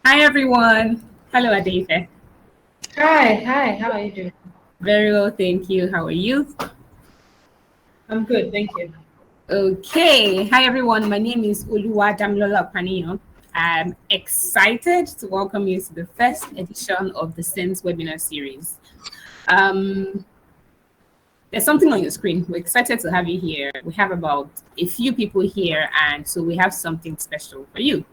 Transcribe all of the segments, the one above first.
Hi, everyone. Hello, Adeife. Hi, how are you doing? Very well, thank you. How are you? I'm good, thank you. Okay. Hi, everyone. My name is Oluwa Damilola Paniyo. I'm excited to welcome you to the first edition of the Sentz Webinar Series. There's something on your screen. We're excited to have you here. We have about a few people here, and so we have something special for you.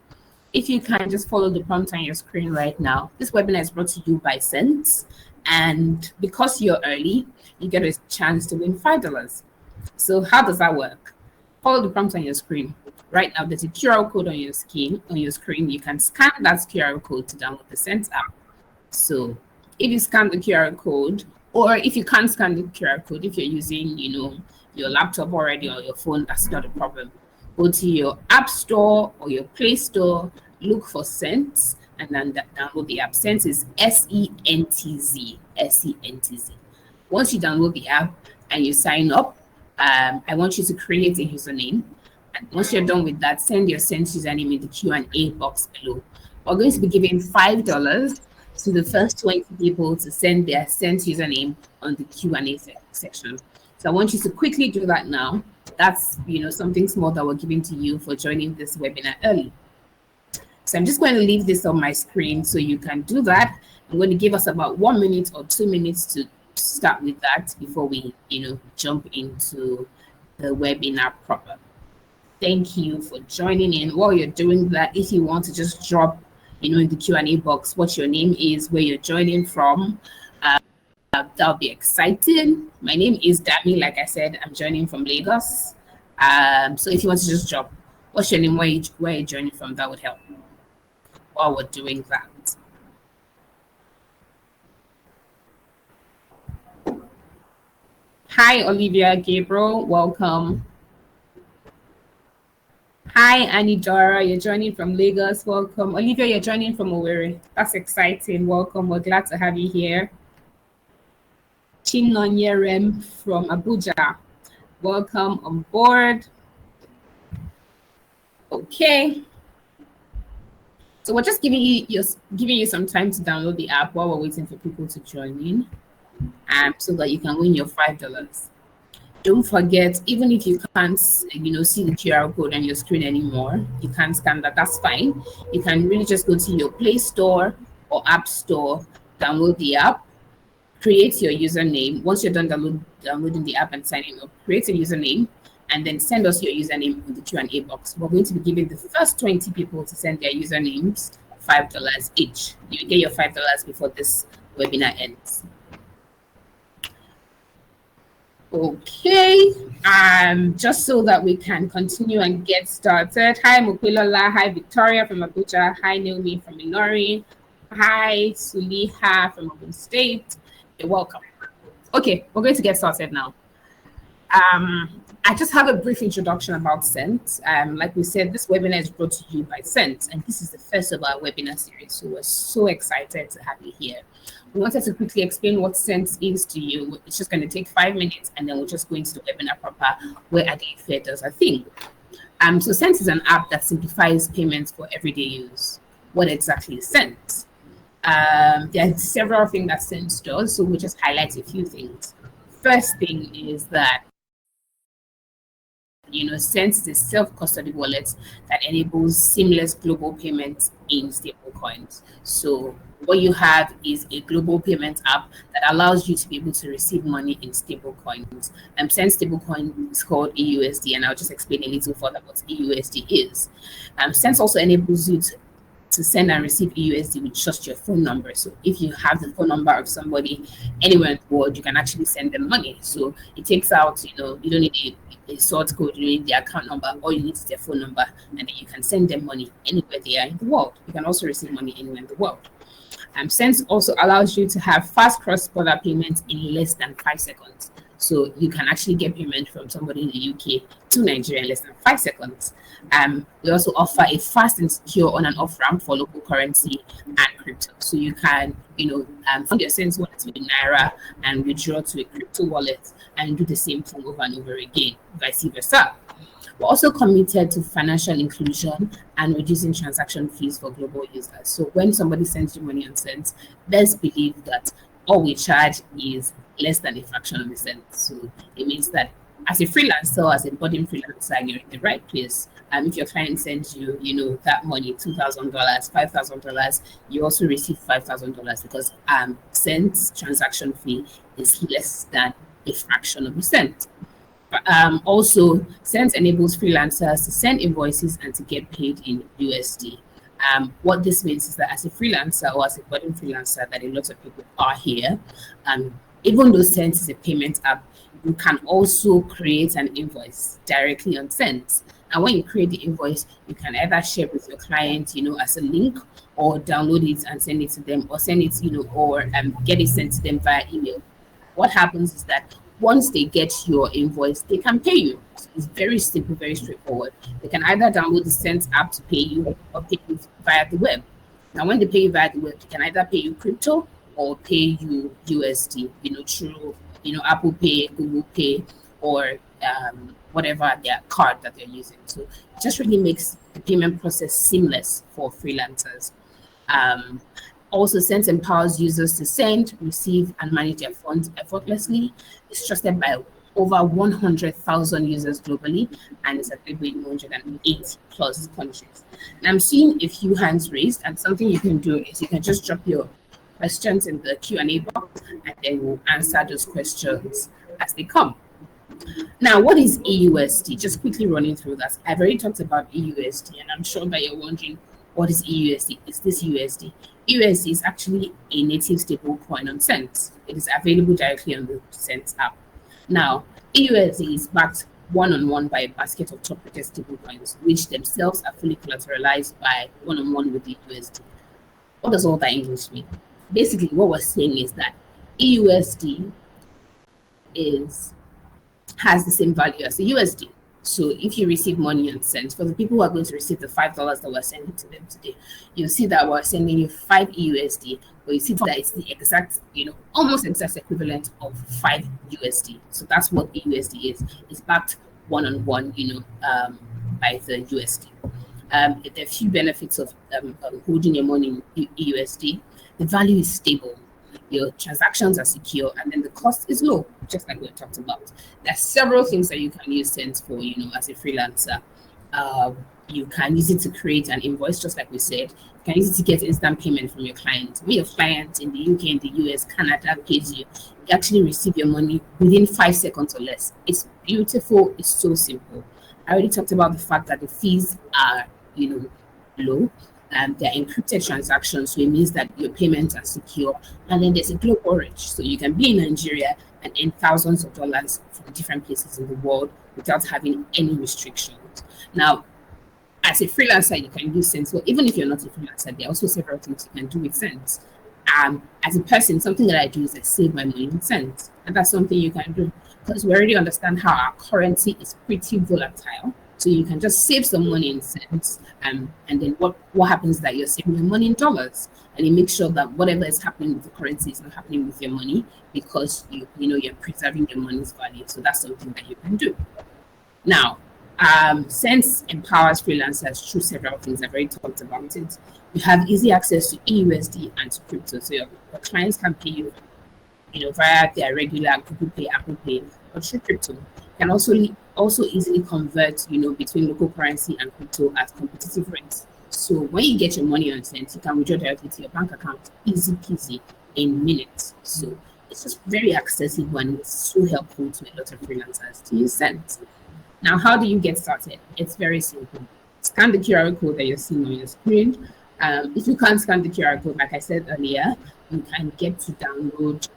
If you can just follow the prompt on your screen right now. This webinar is brought to you by Sentz, and because you're early, you get a chance to win $5. So how does that work? Follow the prompt on your screen. Right now, there's a QR code on your screen. You can scan that QR code to download the Sentz app. So if you scan the QR code, or if you can't scan the QR code, if you're using, your laptop already or your phone, that's not a problem. Go to your App Store or your Play Store, look for Sentz, and then download the app. Sentz is Sentz, Sentz. Once you download the app and you sign up, I want you to create a username. And once you're done with that, send your Sentz username in the Q&A box below. We're going to be giving $5 to the first 20 people to send their Sentz username on the Q&A section. So I want you to quickly do that now. That's something small that we're giving to you for joining this webinar early. So I'm just going to leave this on my screen so you can do that. I'm going to give us about 1 minute or 2 minutes to start with that before we jump into the webinar proper. Thank you for joining in. While you're doing that, if you want to just drop in the Q&A box what your name is, where you're joining from, that'll be exciting. My name is Dami. Like I said, I'm joining from Lagos. So if you want to just drop what's your name, where you're joining from, that would help while we're doing that. Hi, Olivia Gabriel. Welcome. Hi, Annie Dora. You're joining from Lagos. Welcome. Olivia, you're joining from Owerri. That's exciting. Welcome. We're glad to have you here. Chinonyerem from Abuja. Welcome on board. Okay. So we're just giving you some time to download the app while we're waiting for people to join in, so that you can win your $5. Don't forget, even if you can't, see the QR code on your screen anymore, you can't scan that, that's fine. You can really just go to your Play Store or App Store, download the app, create your username. Once you're done downloading the app and signing up, create a username, and then send us your username in the Q&A box. We're going to be giving the first 20 people to send their usernames $5 each. You get your $5 before this webinar ends. Okay, just so that we can continue and get started. Hi, Mukwilola. Hi, Victoria from Abuja. Hi, Naomi from Ilori. Hi, Suliha from Ogun State. You're welcome. Okay, we're going to get started now. I just have a brief introduction about Sentz. Like we said, this webinar is brought to you by Sentz, and this is the first of our webinar series, so we're so excited to have you here. We wanted to quickly explain what Sentz is to you. It's just going to take 5 minutes, and then we'll just go into the webinar proper, where Adeife does her thing. So Sentz is an app that simplifies payments for everyday use. What exactly is Sentz? There are several things that Sentz does, so we'll just highlight a few things. First thing is that Sentz is a self-custody wallet that enables seamless global payments in stablecoins. So what you have is a global payment app that allows you to be able to receive money in stablecoins. Sentz stablecoin is called AUSD, and I'll just explain a little further what AUSD is. Sentz also enables you to send and receive AUSD with just your phone number. So if you have the phone number of somebody anywhere in the world, you can actually send them money. So it takes out, you don't need a sort code, you need the account number, all you need is their phone number, and then you can send them money anywhere they are in the world. You can also receive money anywhere in the world. Sentz also allows you to have fast cross-border payments in less than 5 seconds. So you can actually get payment from somebody in the UK to Nigeria in less than 5 seconds. We also offer a fast and secure on and off ramp for local currency and crypto. So you can, fund your Sentz wallet with Naira and withdraw to a crypto wallet and do the same thing over and over again, vice versa. We're also committed to financial inclusion and reducing transaction fees for global users. So when somebody sends you money on Sentz, best believe that all we charge is less than a fraction of a cent. So it means that as a freelancer, as a budding freelancer, you're in the right place. If your client sends you, that money, $2,000, $5,000, you also receive $5,000 because Sentz transaction fee is less than a fraction of a cent. Also, Sentz enables freelancers to send invoices and to get paid in USD. What this means is that as a freelancer or as a budding freelancer, that a lot of people are here, even though Sentz is a payment app, you can also create an invoice directly on Sentz. And when you create the invoice, you can either share with your client, as a link, or download it and send it to them, or send it, or get it sent to them via email. What happens is that once they get your invoice, they can pay you. So it's very simple, very straightforward. They can either download the Sentz app to pay you or pay you via the web. Now, when they pay you via the web, they can either pay you crypto or pay you USD, through, Apple Pay, Google Pay, or whatever their card that they're using. So it just really makes the payment process seamless for freelancers. Also, Sentz empowers users to send, receive, and manage their funds effortlessly. It's trusted by over 100,000 users globally, and it's available in 108 plus countries. And I'm seeing a few hands raised, and something you can do is you can just drop your questions in the Q&A box, and then we'll answer those questions as they come. Now, what is EUSD? Just quickly running through that. I've already talked about EUSD, and I'm sure that you're wondering, what is EUSD? Is this USD? EUSD is actually a native stable coin on Sentz. It is available directly on the Sentz app. Now, EUSD is backed one-on-one by a basket of top-rated stable coins, which themselves are fully collateralized by one-on-one with the USD. What does all that English mean? Basically, what we're saying is that EUSD has the same value as the USD. So if you receive money on Sentz, for the people who are going to receive the $5 that we're sending to them today, you'll see that we're sending you 5 EUSD, but you see that it's the exact, almost exact equivalent of 5 USD. So that's what EUSD is. It's backed one-on-one, by the USD. There are a few benefits of holding your money in EUSD. The value is stable. Your transactions are secure, and then the cost is low, just like we talked about. There are several things that you can use Sentz for, as a freelancer. You can use it to create an invoice, just like we said. You can use it to get instant payment from your client. When your client in the UK, in the US, Canada pays you, you actually receive your money within 5 seconds or less. It's beautiful. It's so simple. I already talked about the fact that the fees are, low. They're encrypted transactions, so it means that your payments are secure. And then there's a global reach, so you can be in Nigeria and earn thousands of dollars from different places in the world without having any restrictions. Now, as a freelancer, you can use Sentz. Well, even if you're not a freelancer, there are also several things you can do with Sentz. As a person, something that I do is I save my money in Sentz, and that's something you can do because we already understand how our currency is pretty volatile. So you can just save some money in Sentz, and then what happens is that you're saving your money in dollars, and you make sure that whatever is happening with the currency is not happening with your money because you're preserving your money's value. So that's something that you can do. Now, Sentz empowers freelancers through several things. I've already talked about it. You have easy access to EUSD and to crypto, so your clients can pay you, via their regular Google Pay, Apple Pay, or through crypto. You can also easily convert, between local currency and crypto at competitive rates. So when you get your money on Sentz, you can withdraw directly to your bank account, easy peasy, in minutes. So it's just very accessible and it's so helpful to a lot of freelancers to use Sentz. Now, how do you get started? It's very simple. Scan the QR code that you're seeing on your screen. If you can't scan the QR code, like I said earlier, you can get to download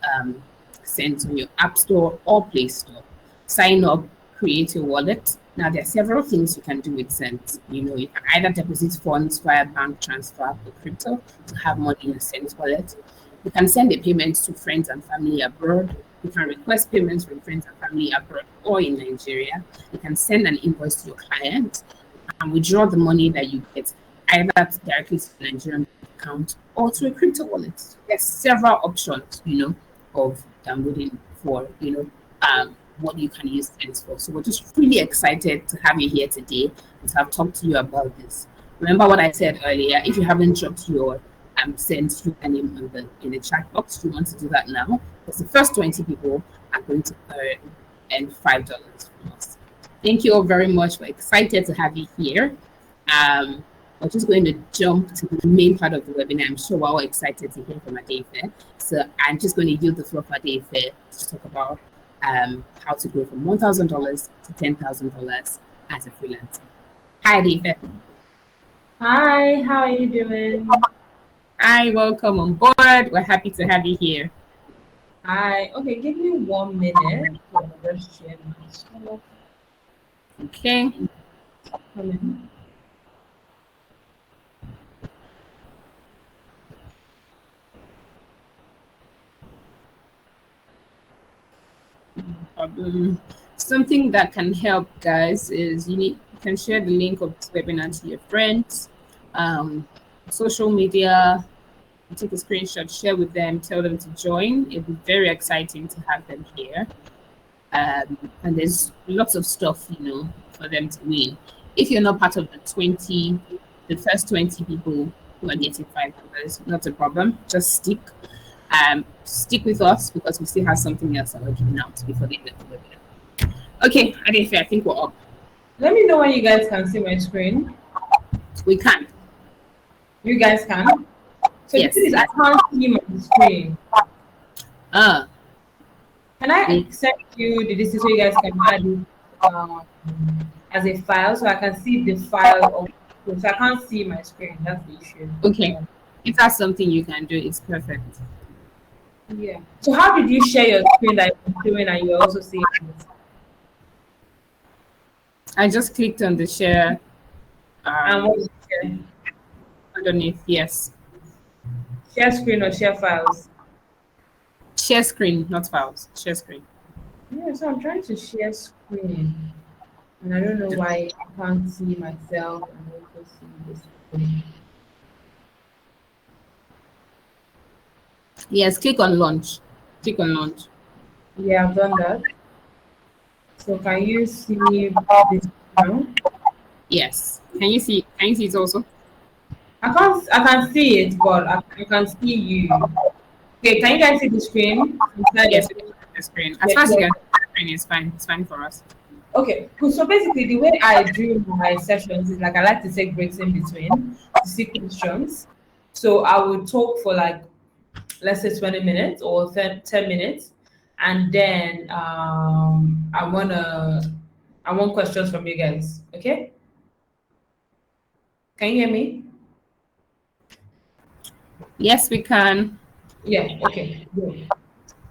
Sentz on your App Store or Play Store. Sign up, create your wallet. Now, there are several things you can do with Sentz. You can either deposit funds via bank transfer or crypto to have money in a Sentz wallet. You can send a payment to friends and family abroad. You can request payments from friends and family abroad or in Nigeria. You can send an invoice to your client and withdraw the money that you get either directly to the Nigerian account or to a crypto wallet. There's several options, of downloading for, what you can use Sentz for. So we're just really excited to have you here today and to have talked to you about this. Remember what I said earlier, if you haven't dropped your Sentz username in the chat box, you want to do that now, because the first 20 people are going to earn $5 from us. Thank you all very much. We're excited to have you here. We're just going to jump to the main part of the webinar. I'm sure we're all excited to hear from Adeife. So I'm just going to yield the floor for Adeife to talk about how to go from $1,000 to $10,000 as a freelancer. Hi, Adeife. Hi, how are you doing? Hi, welcome on board. We're happy to have you here. Hi. Okay, give me 1 minute. I'll just share my screen. Okay. Something that can help, guys, is you can share the link of this webinar to your friends, social media, take a screenshot, share with them, tell them to join. It'll be very exciting to have them here. And there's lots of stuff, for them to win. If you're not part of the first 20 people who are getting $5, not a problem. Just stick with us, because we still have something else that we're giving out before the end of the webinar. Okay, Adeife, I think we're up. Let me know when you guys can see my screen. We can. You guys can? So Yes. this is, I can't see my screen. Can I send you the distance so you guys can add it as a file, so I can see the file of, so I can't see my screen. That's the issue. Okay. If that's something you can do, it's perfect. Yeah. So how did you share your screen that you're doing and you're also seeing it? I just clicked on the share. And what is share? Underneath, yes. Share screen or share files? Share screen, not files. Share screen. Yeah, so I'm trying to share screen. And I don't know why I can't see myself and also see this screen. Yes, click on launch. Click on launch. Yeah, I've done that. So can you see this now? Yes. Can you see it also? I can't see it, but I can see you. Okay, can you guys see the screen? Yes, the screen. As far as you can see the screen, it's fine. It's fine for us. Okay, cool. So basically the way I do my sessions is like I like to take breaks in between to see questions. So I would talk for like, let's say 20 minutes or 10 minutes. And then I want questions from you guys. Okay? Can you hear me? Yes, we can. Yeah, okay. Good.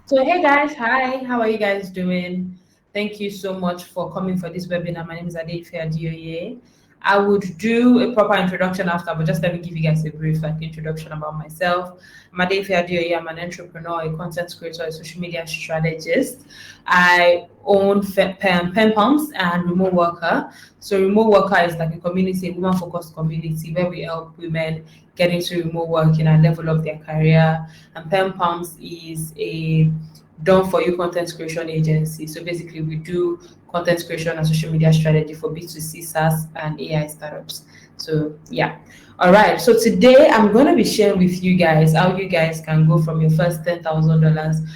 So hey guys, hi, how are you guys doing? Thank you so much for coming for this webinar. My name is Adeife Adeoye. I would do a proper introduction after, but just let me give you guys a brief introduction about myself. I'm Adeife Adeoye. I'm an entrepreneur, a content creator, a social media strategist. I own Penpalms and Remote WorkHer. So Remote WorkHer is like a community, a woman-focused community where we help women get into remote working and level up their career. And Penpalms is a done-for-you content creation agency. So basically, we do content creation and social media strategy for B2C, SaaS, and AI startups. So yeah. All right. So today I'm going to be sharing with you guys how you guys can go from your first $10,000,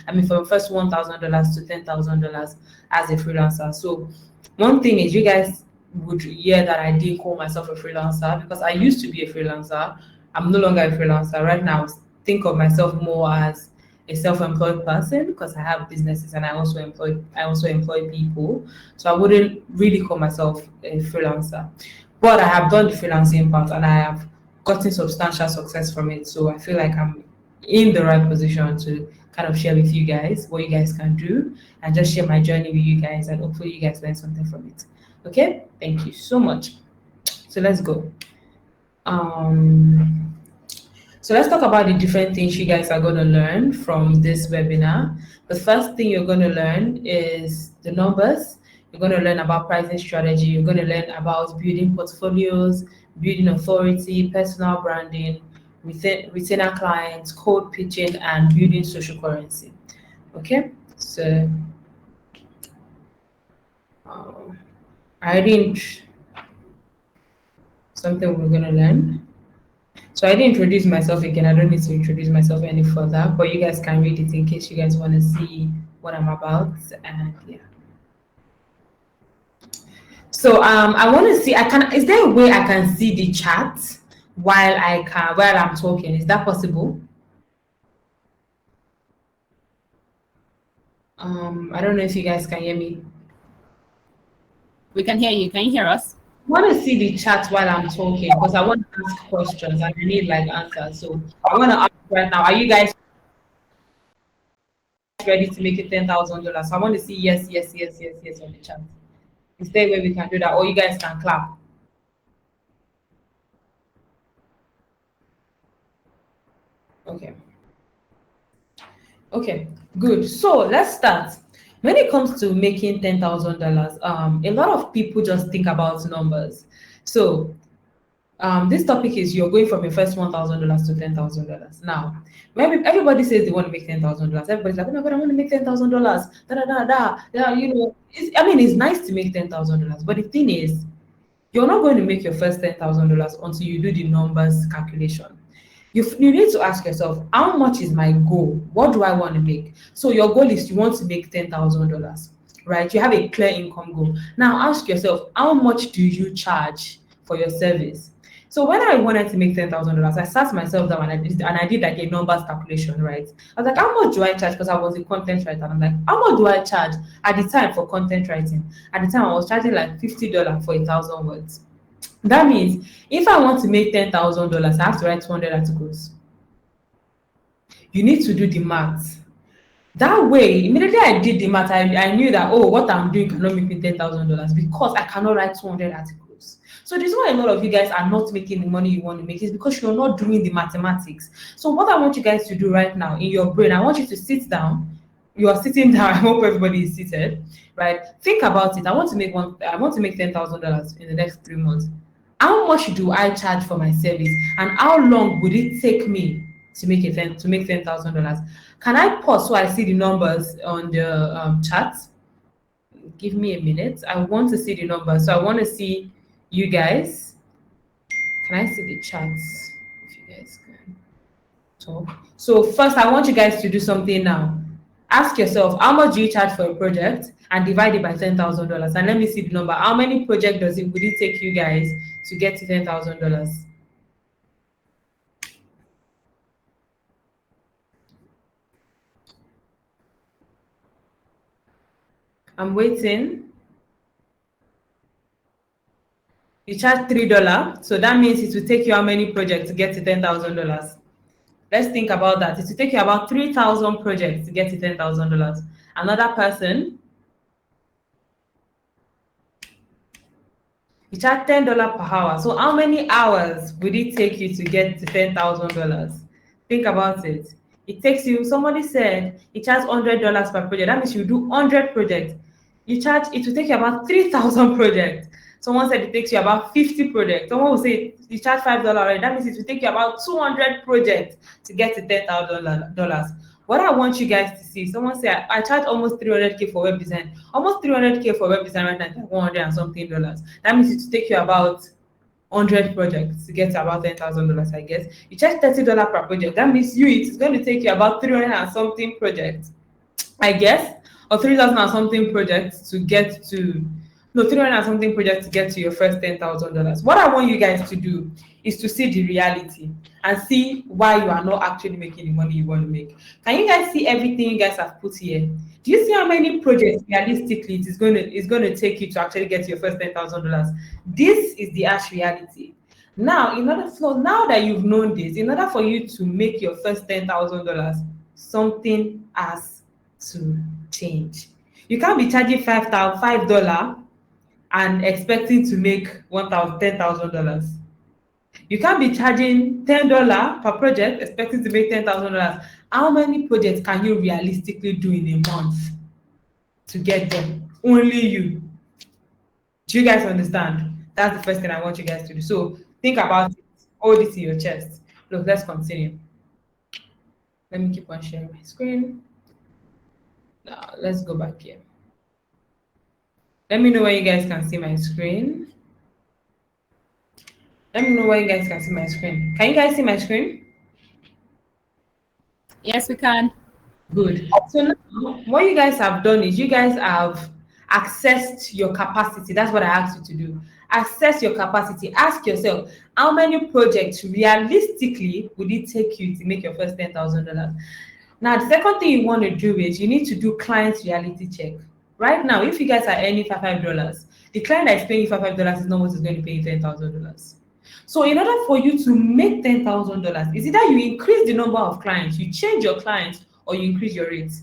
from your first $1,000 to $10,000 as a freelancer. So one thing is, you guys would hear that I didn't call myself a freelancer because I used to be a freelancer. I'm no longer a freelancer. Right now, I think of myself more as a self-employed person because I have businesses and I also employ people. So I wouldn't really call myself a freelancer. But I have done the freelancing part and I have gotten substantial success from it. So I feel like I'm in the right position to kind of share with you guys what you guys can do and just share my journey with you guys, and hopefully you guys learn something from it. Okay, thank you so much. So let's go. So let's talk about the different things you guys are going to learn from this webinar. The first thing you're going to learn is the numbers. You're going to learn about pricing strategy. You're going to learn about building portfolios, building authority, personal branding, retainer clients, code pitching, and building social currency. Okay, so I didn't something we're gonna learn. So I didn't introduce myself again. I don't need to introduce myself any further, but you guys can read it in case you guys want to see what I'm about. And yeah. So I want to see. I can. Is there a way I can see the chat while I'm talking? Is that possible? I don't know if you guys can hear me. We can hear you. Can you hear us? I want to see the chat while I'm talking because I want to ask questions and I need like answers. So I want to ask right now. Are you guys ready to make it $10,000? So I want to see yes, yes, yes, yes, yes on the chat. Is there a way we can do that, or you guys can clap? Okay. Okay, good. So let's start. When it comes to making $10,000, a lot of people just think about numbers. So this topic is you're going from your first $1,000 to $10,000. Now, when everybody says they want to make $10,000, everybody's like, oh my God, I want to make $10,000. Da da da da. Yeah, you know, I mean, it's nice to make $10,000, but the thing is, you're not going to make your first $10,000 until you do the numbers calculation. You need to ask yourself, how much is my goal? What do I want to make? So your goal is you want to make $10,000, right? You have a clear income goal. Now ask yourself, how much do you charge for your service? So when I wanted to make $10,000, I sat myself down and I did like a numbers calculation, right? I was like, how much do I charge? Because I was a content writer. I'm like, how much do I charge at the time for content writing? At the time, I was charging like $50 for 1,000 words. That means if I want to make $10,000, I have to write 200 articles. You need to do the math. That way, immediately I did the math, I knew that, oh, what I'm doing cannot make me $10,000 because I cannot write 200 articles. So this is why a lot of you guys are not making the money you want to make is because you're not doing the mathematics. So what I want you guys to do right now in your brain, I want you to sit down. You are sitting down. I hope everybody is seated, right? Think about it. I want to make $10,000 in the next 3 months. How much do I charge for my service, and how long would it take me to make $10,000? Can I pause so I see the numbers on the chat? Give me a minute. I want to see the numbers, so I want to see you guys. Can I see the chats? If you guys can talk. So first, I want you guys to do something now. Ask yourself, how much do you charge for a project, and divide it by $10,000, and let me see the number. How many projects would it take you guys to get to $10,000? I'm waiting. You charge $3, so that means it will take you how many projects to get to $10,000? Let's think about that. It will take you about 3,000 projects to get to $10,000. Another person, you charge $10 per hour. So how many hours would it take you to get to $10,000? Think about it. It takes you, somebody said you charge $100 per project. That means you do 100 projects. It will take you about 3,000 projects. Someone said it takes you about 50 projects. Someone will say you charge $5, right? That means it will take you about 200 projects to get to $10,000. What I want you guys to see, someone said I charge almost 300K for web design. Almost 300K for web design right now, 100 and something dollars. That means it will take you about 100 projects to get to about $10,000, I guess. You charge $30 per project. That means it's going to take you about 300 and something projects, I guess, or 3,000 and something projects to get to, no, 300 and something projects to get to your first $10,000. What I want you guys to do is to see the reality and see why you are not actually making the money you want to make. Can you guys see everything you guys have put here? Do you see how many projects realistically it is going to take you to actually get to your first $10,000? This is the harsh reality. Now, now that you've known this, in order for you to make your first $10,000, something has to change. You can't be charging $5 and expecting to make $10,000. You can't be charging $10 per project expecting to make $10,000. How many projects can you realistically do in a month to get there? Only you. Do you guys understand? That's the first thing I want you guys to do. So think about it. Hold it to your chest. Look, let's continue. Let me keep on sharing my screen. Now, let's go back here. Let me know when you guys can see my screen. Let me know when you guys can see my screen. Can you guys see my screen? Yes, we can. Good. So now, what you guys have done is you guys have accessed your capacity. That's what I asked you to do. Assess your capacity. Ask yourself, how many projects realistically would it take you to make your first $10,000? Now, the second thing you want to do is you need to do client reality check. Right now, if you guys are earning $5, the client that is paying you $5 is not what is going to pay you $10,000. So in order for you to make $10,000, is either you increase the number of clients, you change your clients, or you increase your rates.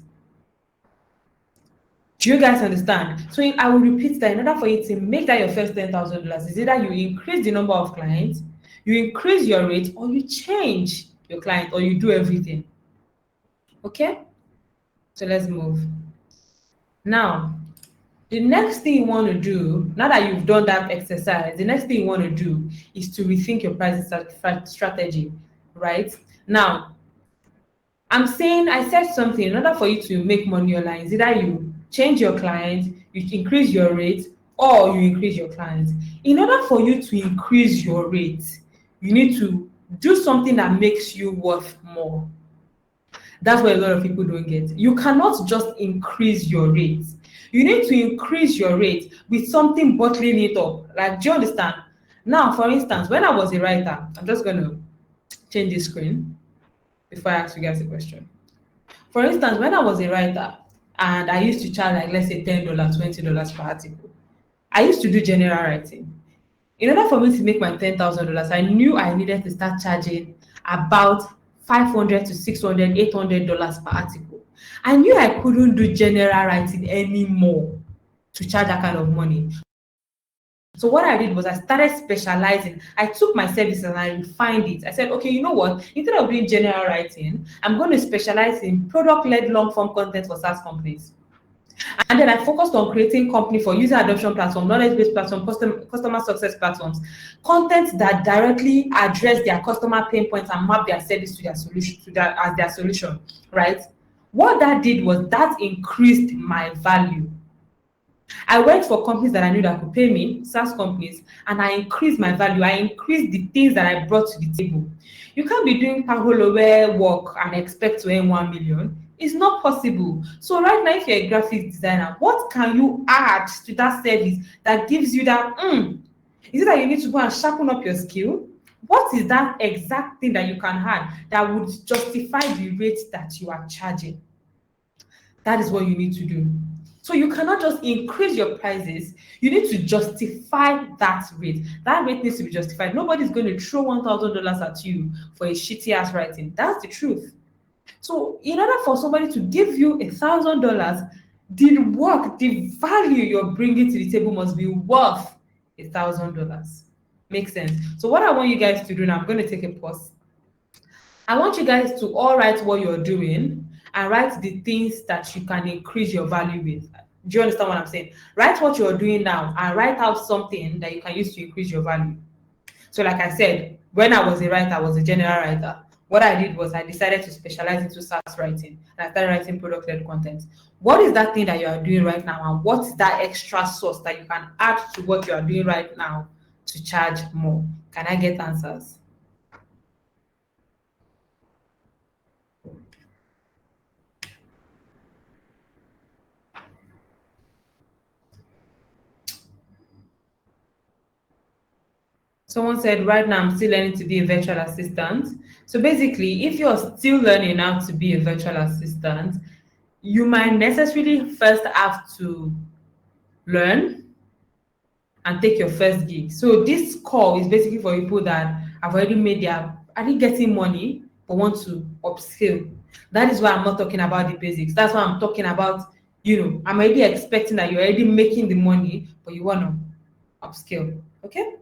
Do you guys understand? So I will repeat that. In order for you to make that your first $10,000, is either you increase the number of clients, you increase your rate, or you change your client, or you do everything. Okay? So let's move. Now, the next thing you want to do, now that you've done that exercise, the next thing you want to do is to rethink your pricing strategy, right? Now, I said something, in order for you to make money online, is either you change your client, you increase your rate, or you increase your clients. In order for you to increase your rate, you need to do something that makes you worth more. That's what a lot of people don't get. You cannot just increase your rate. You need to increase your rate with something bottling it up. Like, do you understand? Now, for instance, when I was a writer, I'm just going to change the screen before I ask you guys a question. For instance, when I was a writer and I used to charge, like, let's say $10, $20 per article, I used to do general writing. In order for me to make my $10,000, I knew I needed to start charging about $500 to $600, $800 per article. I knew I couldn't do general writing anymore to charge that kind of money. So what I did was I started specializing. I took my services and I refined it. I said, okay, you know what? Instead of doing general writing, I'm going to specialize in product-led long-form content for SaaS companies. And then I focused on creating company for user adoption platform, knowledge-based platform, customer success platforms, content that directly address their customer pain points and map their service to their solution, as their solution, right? What that did was that increased my value. I worked for companies that I knew that could pay me, SaaS companies, and I increased my value. I increased the things that I brought to the table. You can't be doing Paholowe work and expect to earn 1 million. It's not possible. So right now, if you're a graphic designer, what can you add to that service that gives you that, Is it that you need to go and sharpen up your skill? What is that exact thing that you can add that would justify the rate that you are charging? That is what you need to do. So you cannot just increase your prices. You need to justify that rate. That rate needs to be justified. Nobody's going to throw $1,000 at you for a shitty ass writing. That's the truth. So in order for somebody to give you $1,000, the work, the value you're bringing to the table must be worth $1,000. Makes sense? So what I want you guys to do now, I'm going to take a pause. I want you guys to all write what you're doing and write the things that you can increase your value with. Do you understand what I'm saying? Write what you're doing now and write out something that you can use to increase your value. So like I said, when I was a writer, I was a general writer. What I did was I decided to specialize into SaaS writing, and I started writing product-led content. What is that thing that you are doing right now, and what's that extra source that you can add to what you are doing right now to charge more? Can I get answers? Someone said, right now I'm still learning to be a virtual assistant. So basically, if you're still learning how to be a virtual assistant, you might necessarily first have to learn and take your first gig. So this call is basically for people that have already made their, are they getting money but want to upskill. That is why I'm not talking about the basics. That's why I'm talking about, I'm already expecting that you're already making the money, but you want to upskill. Okay?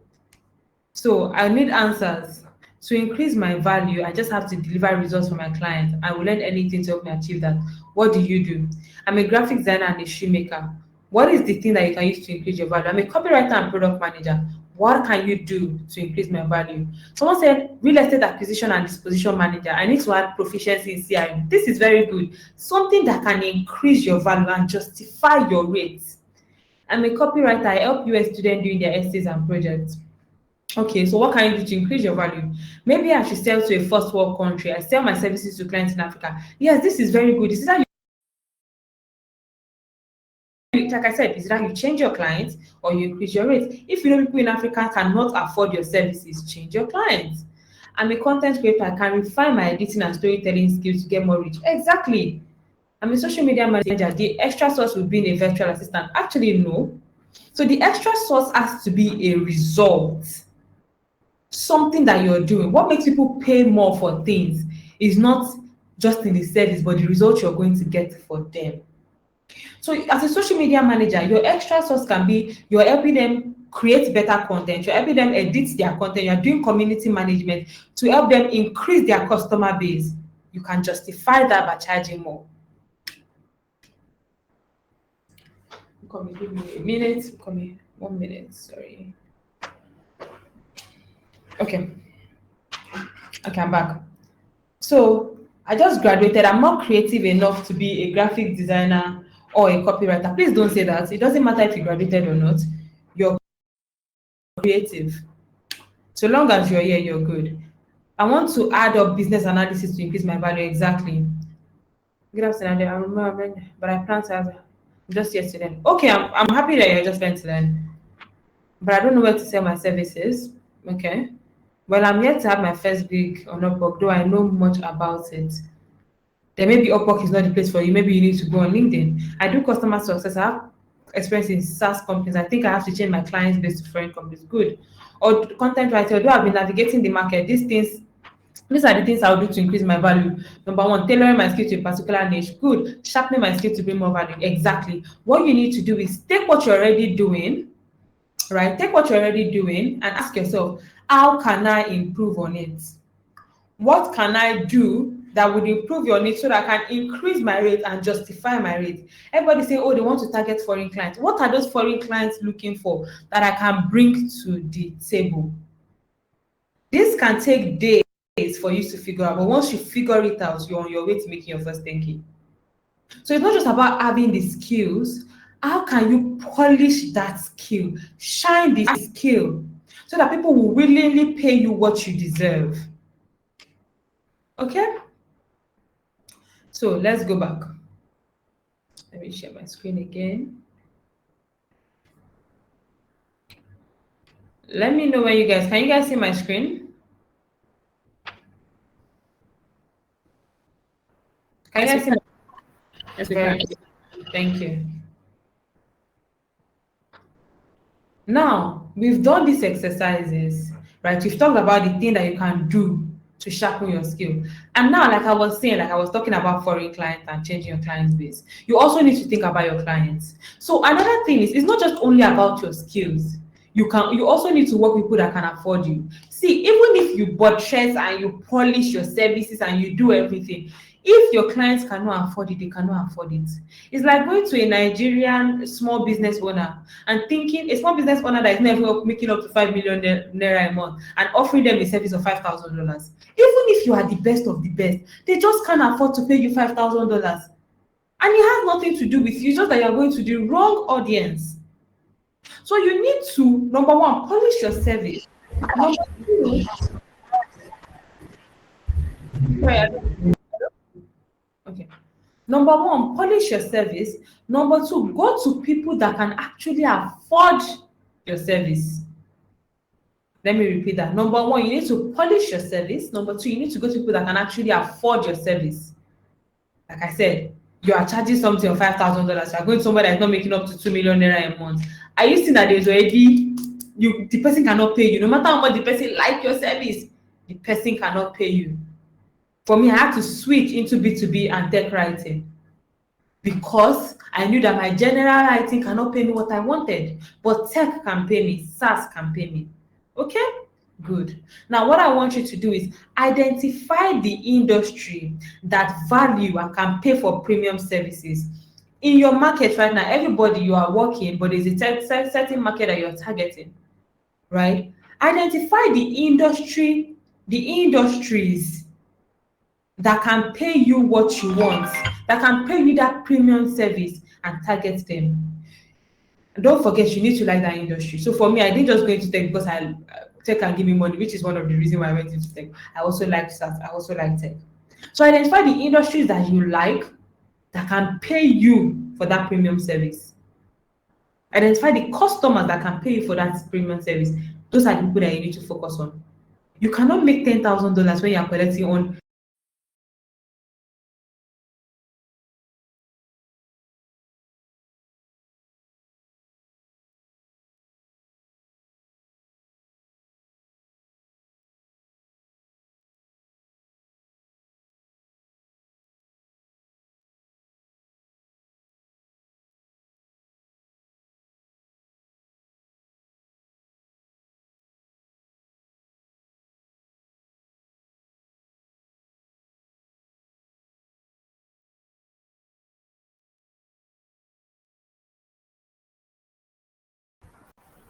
So I need answers. To increase my value, I just have to deliver results for my clients. I will learn anything to help me achieve that. What do you do? I'm a graphic designer and a shoemaker. What is the thing that you can use to increase your value? I'm a copywriter and product manager. What can you do to increase my value? Someone said real estate acquisition and disposition manager. I need to add proficiency in CRM. This is very good. Something that can increase your value and justify your rates. I'm a copywriter. I help US students doing their essays and projects. Okay, so what can you do to increase your value? Maybe I should sell to a first world country. I sell my services to clients in Africa. Yes, this is very good. This is how like I said, is that you change your clients or you increase your rates. If you know people in Africa cannot afford your services, change your clients. I'm a content creator. I can refine my editing and storytelling skills to get more reach. Exactly. I'm a social media manager. The extra source will be a virtual assistant. Actually, no. So the extra source has to be a result, something that you're doing. What makes people pay more for things is not just in the service, but the result you're going to get for them. So as a social media manager, your extra source can be you're helping them create better content, you're helping them edit their content, you're doing community management to help them increase their customer base. You can justify that by charging more. Come here, give me a minute. Come here, 1 minute, sorry. Okay, I'm back. So I just graduated. I'm not creative enough to be a graphic designer or a copywriter. Please don't say that. It doesn't matter if you graduated or not. You're creative. So long as you're here, you're good. I want to add up business analysis to increase my value. Exactly. Good afternoon. I remember, but I plan to have just yesterday. Okay, I'm happy that you're just going to learn. But I don't know where to sell my services. Okay. Well, I'm yet to have my first gig on Upwork, though I know much about it. Then maybe Upwork is not the place for you. Maybe you need to go on LinkedIn. I do customer success. I have experience in SaaS companies. I think I have to change my clients base to foreign companies. Good. Or content writer, although I've been navigating the market, these are the things I'll do to increase my value. Number one, tailoring my skill to a particular niche. Good. Sharpening my skill to bring more value. Exactly. What you need to do is take what you're already doing, right? Take what you're already doing and ask yourself, how can I improve on it? What can I do that would improve your needs so that I can increase my rate and justify my rate? Everybody say, oh, they want to target foreign clients. What are those foreign clients looking for that I can bring to the table? This can take days for you to figure out, but once you figure it out, you're on your way to making your first 10K. So it's not just about having the skills. How can you polish that skill, shine the skill, so that people will willingly pay you what you deserve? Okay? So let's go back. Let me share my screen again. Let me know when you guys, can you guys see my screen? Can you guys see my Yes, we can. Thank you. Now, we've done these exercises, right? We've talked about the thing that you can do to sharpen your skill. And now, like I was saying, like I was talking about foreign clients and changing your client base, you also need to think about your clients. So another thing is, it's not just only about your skills. You also need to work with people that can afford you. See, even if you buttress and you polish your services and you do everything, if your clients cannot afford it, they cannot afford it. It's like going to a Nigerian small business owner and thinking a small business owner that is never making up to 5 million naira a month and offering them a service of $5,000. Even if you are the best of the best, they just can't afford to pay you $5,000. And it has nothing to do with you, just that you're going to the wrong audience. So you need to, number one, polish your service. Number two, okay. Number one, polish your service. Number two, go to people that can actually afford your service. Let me repeat that. Number one, you need to polish your service. Number two, you need to go to people that can actually afford your service. Like I said, you are charging something of $5,000. You are going somewhere that is not making up to 2 million naira a month. Are you seeing that there's already the person cannot pay you? No matter how much the person like your service, the person cannot pay you. For me, I had to switch into B2B and tech writing because I knew that my general writing cannot pay me what I wanted, but tech can pay me, SaaS can pay me. Okay, good. Now, what I want you to do is identify the industry that value and can pay for premium services. In your market right now, everybody you are working, but there's a certain market that you're targeting, right? Identify the industries that can pay you what you want, that can pay you that premium service and target them. don't forget, you need to like that industry. So for me, I didn't just go into tech because tech can give me money, which is one of the reasons why I went into tech. I also like SaaS. I also like tech. So identify the industries that you like that can pay you for that premium service. Identify the customers that can pay you for that premium service. Those are the people that you need to focus on. You cannot make $10,000 when you are collecting on.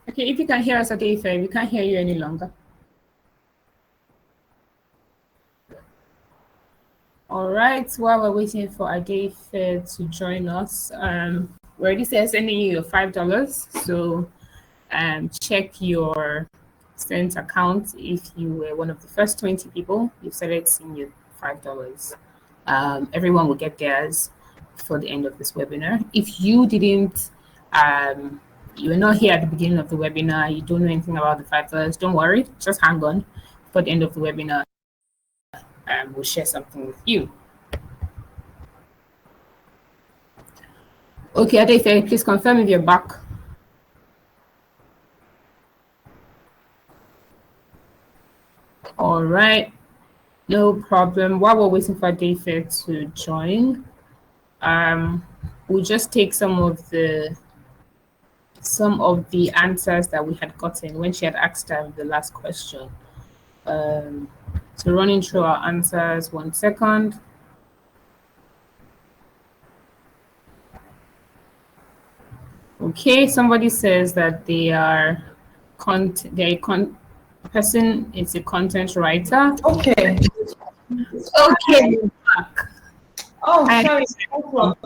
Okay, if you can hear us, Adeife, we can't hear you any longer. All right, while we're waiting for Adeife to join us, we already said sending you your $5. So check your Sentz account. If you were one of the first 20 people, you've started seeing your $5. Everyone will get theirs before the end of this webinar. If you didn't, you were not here at the beginning of the webinar, you don't know anything about the $5, don't worry, just hang on. For the end of the webinar, we'll share something with you. Okay, Adeife, please confirm if you're back. All right, no problem. While we're waiting for Adeife to join, we'll just take some of the answers that we had gotten when she had asked the last question. So running through our answers, 1 second. Okay, somebody says that they are person is a content writer. Okay. Okay. Oh, sorry.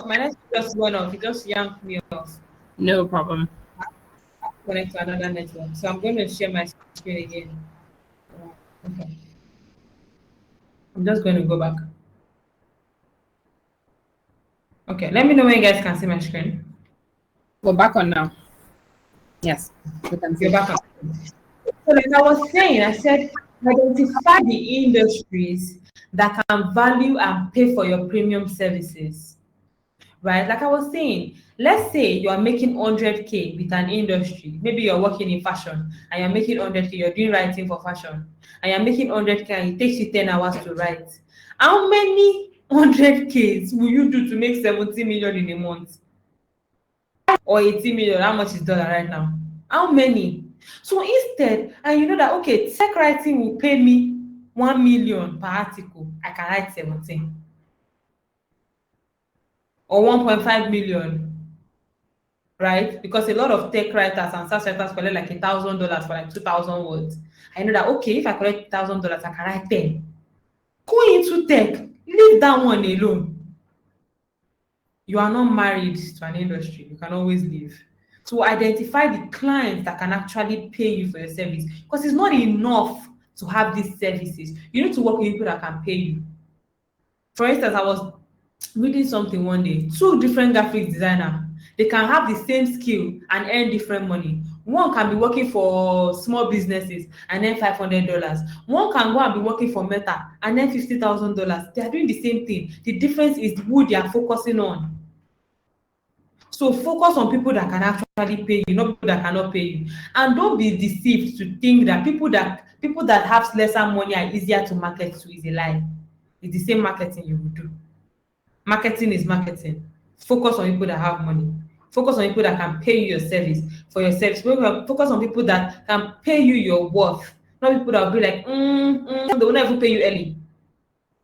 My network just went off. It just yanked me off. No problem. Connect to another network. So I'm going to share my screen again. Okay. I'm just going to go back. Okay, let me know when you guys can see my screen. We're back on now. Yes, we can see. You're back on. So like I was saying, I said identify the industries that can value and pay for your premium services. Right? Like I was saying, let's say you are making 100K with an industry. Maybe you're working in fashion and you're making 100K, you're doing writing for fashion, and you're making 100K and it takes you 10 hours to write. How many 100Ks will you do to make 70 million in a month? Or 80 million? How much is dollar right now? How many? So instead, and you know that, okay, tech writing will pay me 1 million per article. I can write 17. Or 1.5 million, right? Because a lot of tech writers and SaaS writers collect like $1,000 for like 2,000 words. I know that, okay, if I collect $1,000, I can write 10. Go into tech, leave that one alone. You are not married to an industry, you can always leave. So identify the clients that can actually pay you for your service, because it's not enough to have these services. You need to work with people that can pay you. For instance, I was reading something one day, two different graphic designers, they can have the same skill and earn different money. One can be working for small businesses and earn $500. One can go and be working for Meta and earn $50,000. They are doing the same thing. The difference is who they are focusing on. So focus on people that can actually pay you, not people that cannot pay you. And don't be deceived to think that people that have lesser money are easier to market to. Is a lie. It's the same marketing you will do. Marketing is marketing. Focus on people that have money. Focus on people that can pay you your service for your service. Focus on people that can pay you your worth. Not people that will be like, they will never pay you early.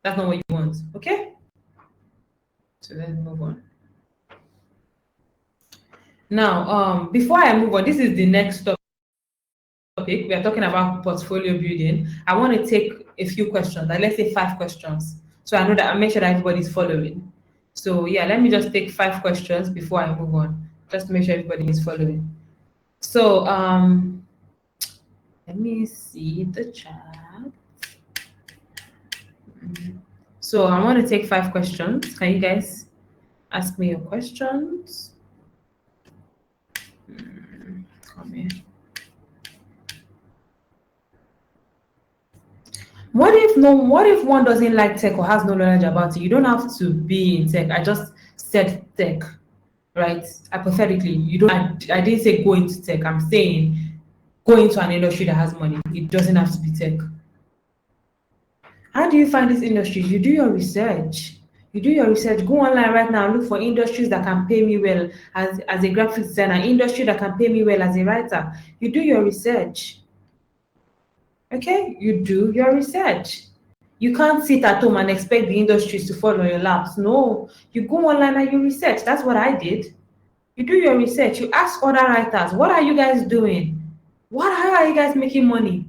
That's not what you want. Okay? So let's move on. Now, before I move on, this is the next topic. We are talking about portfolio building. I want to take a few questions, like let's say 5 questions. So I know that I make sure that everybody's following. So yeah, let me just take 5 questions before I move on. just to make sure everybody is following. So let me see the chat. So I want to take 5 questions. Can you guys ask me your questions? Come here. What if one doesn't like tech or has no knowledge about it? You don't have to be in tech. I just said tech, right? Hypothetically, you don't. I didn't say go into tech. I'm saying go into an industry that has money. It doesn't have to be tech. How do you find these industries? You do your research. You do your research. Go online right now. Look for industries that can pay me well as a graphic designer. Industry that can pay me well as a writer. You do your research. Okay, you do your research. You can't sit at home and expect the industries to fall on your laps. No, you go online and you research. That's what I did. You do your research. You ask other writers, what are you guys doing? How are you guys making money?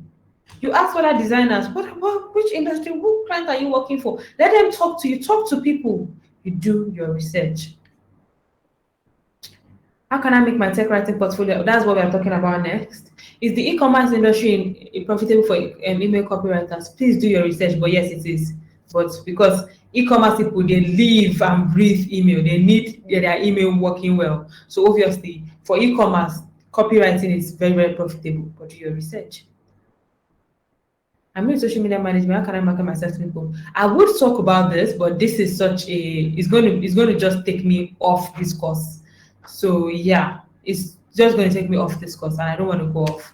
You ask other designers, which industry, what client are you working for? Let them talk to you. Talk to people. You do your research. How can I make my tech writing portfolio? That's what we're talking about next. Is the e-commerce industry profitable for email copywriters? Please do your research, but yes, it is. But because e-commerce people, they live and breathe email. They need their email working well. So obviously, for e-commerce, copywriting is very, very profitable, but do your research. I'm in social media management. How can I market myself to people? I would talk about this, but this is it's going to just take me off this course. So yeah, it's just going to take me off this course, and I don't want to go off.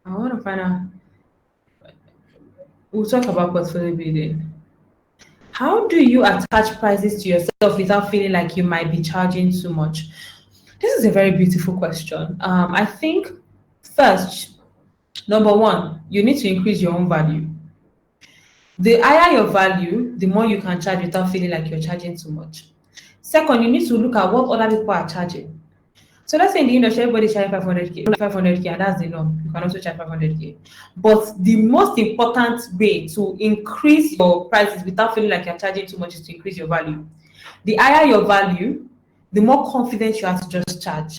I want to find out. We'll talk about portfolio building. How do you attach prices to yourself without feeling like you might be charging too much? This is a very beautiful question. I think first, number one, you need to increase your own value. The higher your value, the more you can charge without feeling like you're charging too much. Second, you need to look at what other people are charging. So let's say in the industry, everybody's charging 500K, and that's the norm. You can also charge 500K. But the most important way to increase your prices without feeling like you're charging too much is to increase your value. The higher your value, the more confident you have to just charge.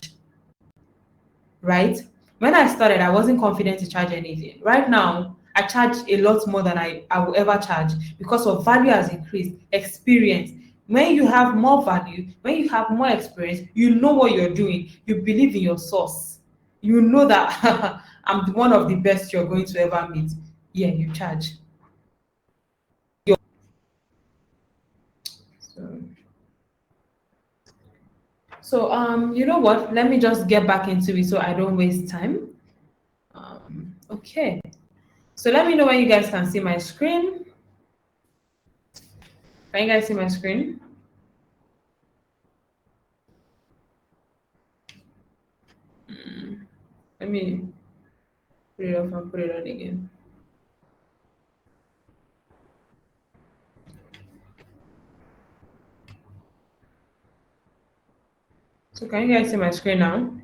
Right? When I started, I wasn't confident to charge anything. Right now, I charge a lot more than I will ever charge because of value has increased, experience. When you have more value, when you have more experience, you know what you're doing. You believe in your source. You know that I'm one of the best you're going to ever meet. Yeah, you charge. So you know what? Let me just get back into it so I don't waste time. Okay. So let me know when you guys can see my screen. Can you guys see my screen? Let me put it off and put it on again. So can you guys see my screen now?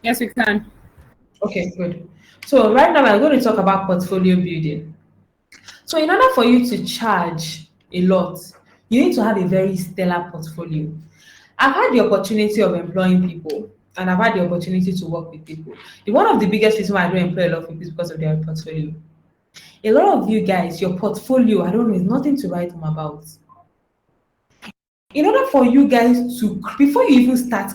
Yes, we can. Okay, good. So right now I'm going to talk about portfolio building. So in order for you to charge a lot, you need to have a very stellar portfolio. I've had the opportunity of employing people, and I've had the opportunity to work with people. One of the biggest reasons why I don't employ a lot of people is because of their portfolio. A lot of you guys, your portfolio, I don't know, is nothing to write home about. In order for you guys to, before you even start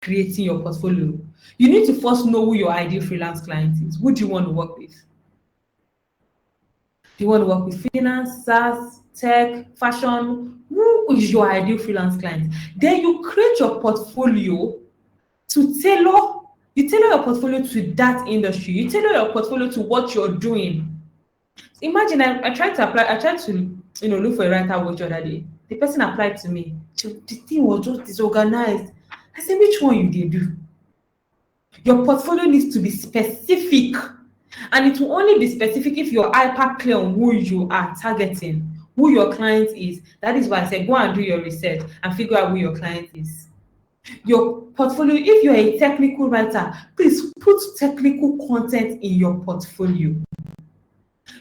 creating your portfolio, you need to first know who your ideal freelance client is. Who do you want to work with? Do you want to work with finance, SaaS, tech, fashion? Who is your ideal freelance client? Then you create your portfolio to tailor. You tailor your portfolio to that industry. You tailor your portfolio to what you're doing. Imagine I tried to apply. I tried to look for a writer watch the other day. The person applied to me. The thing was just disorganized. I said, which one you did do? Your portfolio needs to be specific. And it will only be specific if you're hyper clear on who you are targeting, who your client is. That is why I said go and do your research and figure out who your client is. Your portfolio, if you're a technical writer, please put technical content in your portfolio.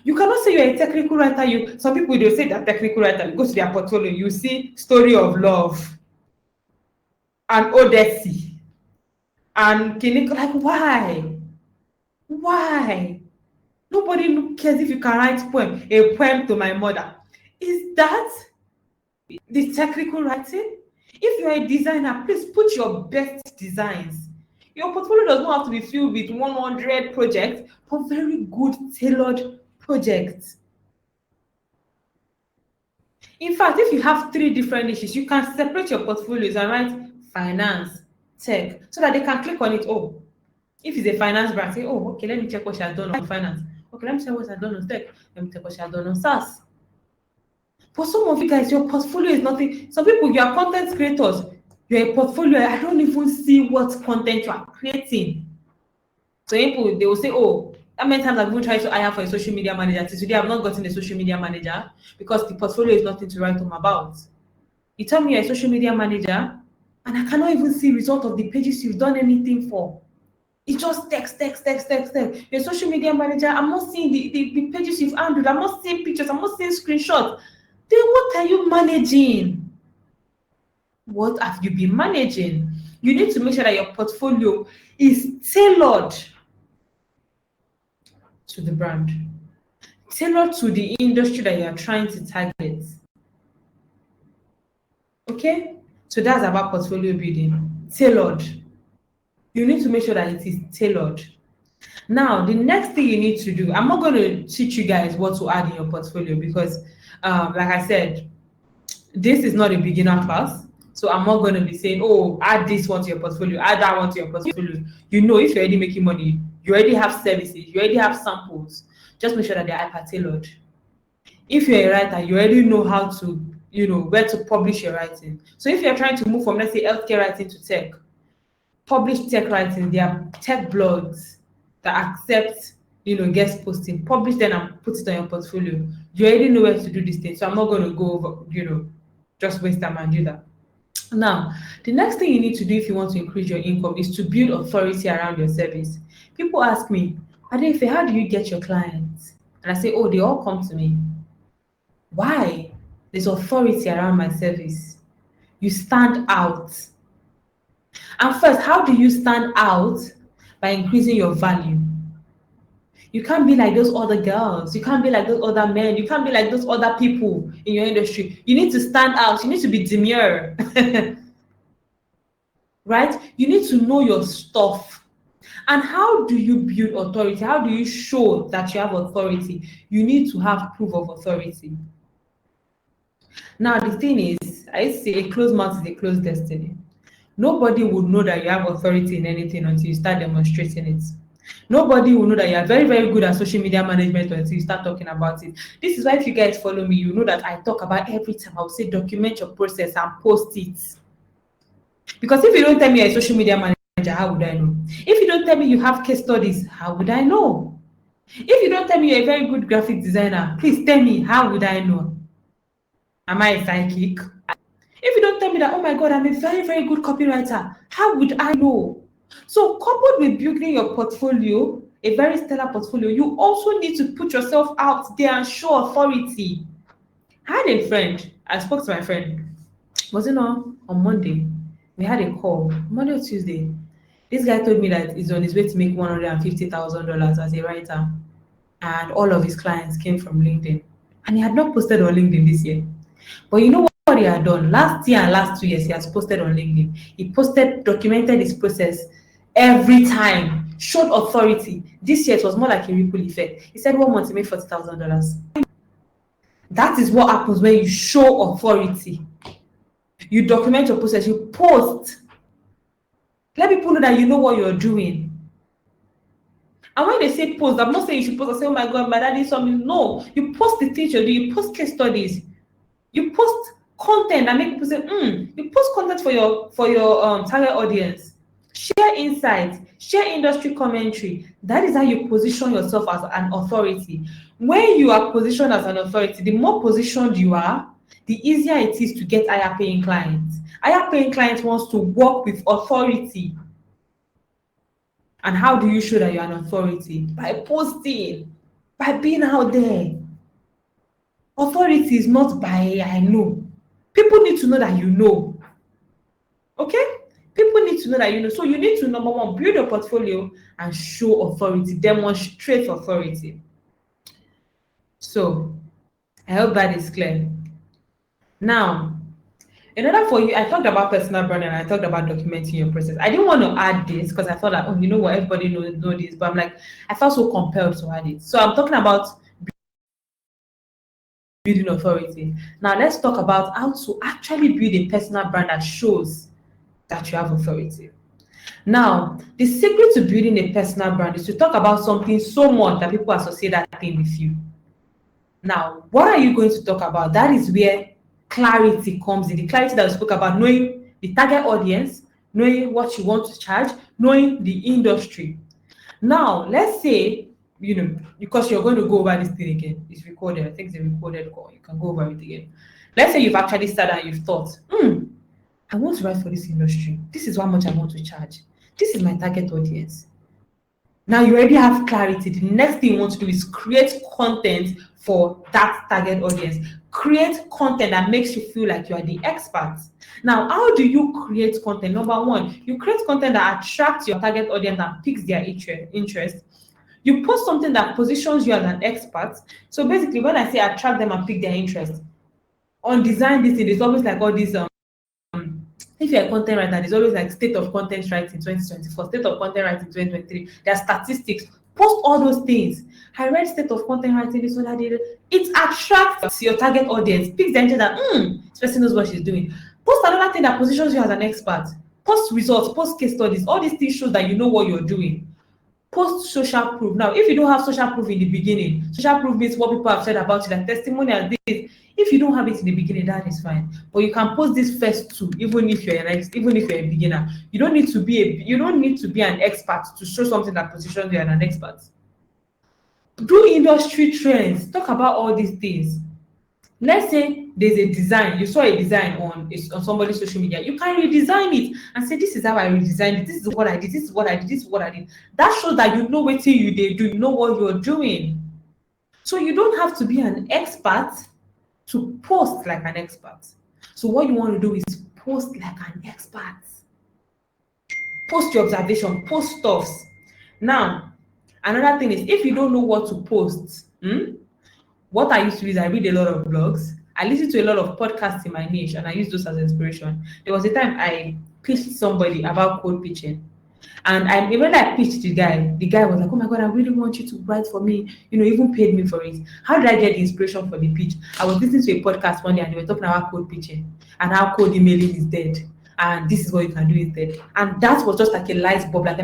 You cannot say you're a technical writer. Some people, they'll say they're technical writer. You go to their portfolio, you see story of love and Odyssey and clinical. Like, why? Why? Nobody cares if you can write a poem to my mother. Is that the technical writing? If you're a designer, please put your best designs. Your portfolio does not have to be filled with 100 projects, but very good tailored projects. In fact, if you have 3 different niches, you can separate your portfolios and write finance, tech, so that they can click on it. Oh, if it's a finance brand, say, oh, okay, let me check what she has done on finance. Okay, let me check what she has done on tech. Let me check what she has done on SaaS. For some of you guys, your portfolio is nothing. Some people, you are content creators. You're a portfolio. I don't even see what content you are creating. So people, they will say, oh, how many times have you tried to hire for a social media manager? Today, I've not gotten a social media manager because the portfolio is nothing to write home about. You tell me you're a social media manager, and I cannot even see result of the pages you've done anything for. It's just text. You're a social media manager. I'm not seeing the pages you've handled. I'm not seeing pictures. I'm not seeing screenshots. Then what are you managing? What have you been managing? You need to make sure that your portfolio is tailored to the brand, tailored to the industry that you are trying to target. Okay? So that's about portfolio building. Tailored. You need to make sure that it is tailored. Now, the next thing you need to do, I'm not going to teach you guys what to add in your portfolio because, like I said, this is not a beginner class. So I'm not going to be saying, oh, add this one to your portfolio, add that one to your portfolio. You know, if you're already making money, you already have services, you already have samples. Just make sure that they're hyper-tailored. If you're a writer, you already know how to, where to publish your writing. So if you're trying to move from, let's say, healthcare writing to tech, publish tech writing. There are tech blogs that accept, guest posting. Publish them and put it on your portfolio. You already know where to do this thing. So I'm not going to go over, just waste time and do that. Now, the next thing you need to do if you want to increase your income is to build authority around your service. People ask me, Adeife, how do you get your clients? And I say, oh, they all come to me. Why? There's authority around my service. You stand out. And first, how do you stand out? By increasing your value. You can't be like those other girls. You can't be like those other men. You can't be like those other people in your industry. You need to stand out. You need to be demure. Right? You need to know your stuff. And how do you build authority? How do you show that you have authority? You need to have proof of authority. Now, the thing is, I say a closed mouth is a closed destiny. Nobody would know that you have authority in anything until you start demonstrating it. Nobody will know that you are very, very good at social media management until you start talking about it. This is why if you guys follow me, you know that I talk about every time. I will say document your process and post it. Because if you don't tell me you're a social media manager, how would I know? If you don't tell me you have case studies, how would I know? If you don't tell me you're a very good graphic designer, please tell me, how would I know? Am I a psychic? If you don't tell me that, oh my God, I'm a very, very good copywriter, how would I know? So coupled with building your portfolio, a very stellar portfolio, you also need to put yourself out there and show authority. I had a friend, I spoke to my friend, was it on Monday? We had a call, Monday or Tuesday. This guy told me that he's on his way to make $150,000 as a writer, and all of his clients came from LinkedIn. And he had not posted on LinkedIn this year. But you know what he had done? Last year and last 2 years, he has posted on LinkedIn. He posted, documented his process every time, showed authority. This year, it was more like a ripple effect. He said 1 month he made $40,000. That is what happens when you show authority. You document your process, you post. Let people know that you know what you're doing. And when they say post, I'm not saying you should post and say, oh my God, my daddy saw me. No, you post the things you do, you post case studies, you post content that make people say, you post content for your target audience. Share insights, share industry commentary. That is how you position yourself as an authority. When you are positioned as an authority, the more positioned you are, the easier it is to get higher paying clients. Higher paying clients wants to work with authority. And how do you show that you're an authority? By posting. by being out there. Authority is not by I know. People need to know that you know. Okay? People need to know that you know. So you need to, number one, build a portfolio and show authority, demonstrate authority. So I hope that is clear. Now, in order for you, I talked about personal branding and I talked about documenting your process. I didn't want to add this because I thought that, oh, you know what, everybody know this, but I'm like, I felt so compelled to add it. So I'm talking about building authority. Now let's talk about how to actually build a personal brand that shows that you have authority. Now, the secret to building a personal brand is to talk about something so much that people associate that thing with you. Now, what are you going to talk about? That is where clarity comes in. The clarity that we spoke about, knowing the target audience, knowing what you want to charge, knowing the industry. Now, let's say, because you're going to go over this thing again. It's recorded. I think it's a recorded call. You can go over it again. Let's say you've actually started and you've thought, I want to write for this industry. This is how much I want to charge. This is my target audience. Now you already have clarity. The next thing you want to do is create content for that target audience. Create content that makes you feel like you are the expert. Now, how do you create content? Number one, you create content that attracts your target audience and piques their interest. You post something that positions you as an expert. So basically, when I say attract them and pique their interest, on design this thing, it's always like all these if you're a content writer, there's always like state of content writing 2024, state of content writing 2023. There are statistics. Post all those things. I read state of content writing this one I did. It attracts your target audience, picks the interest that this person knows what she's doing. Post another thing that positions you as an expert. Post results, post case studies. All these things show that you know what you're doing. Post social proof. Now, if you don't have social proof in the beginning, social proof means what people have said about you, like testimonial, this. If you don't have it in the beginning, that is fine. But you can post this first too, even if you're a beginner. You don't need to be an expert to show something that positions you as an expert. Do industry trends. Talk about all these things. Let's say there's a design, you saw a design on somebody's social media, you can redesign it and say, this is how I redesigned it, this is what I did, this is what I did, this is what I did. That shows that you know what you do, you know what you're doing. So you don't have to be an expert to post like an expert. So what you want to do is post like an expert. Post your observation, post stuffs. Now, another thing is, if you don't know what to post, what I used to do is I read a lot of blogs. I listen to a lot of podcasts in my niche, and I use those as inspiration. There was a time I pitched somebody about code pitching. And when I pitched the guy was like, oh my God, I really want you to write for me. Even paid me for it. How did I get the inspiration for the pitch? I was listening to a podcast one day and they were talking about code pitching and how code emailing is dead. And this is what you can do instead. And that was just like a light bulb, it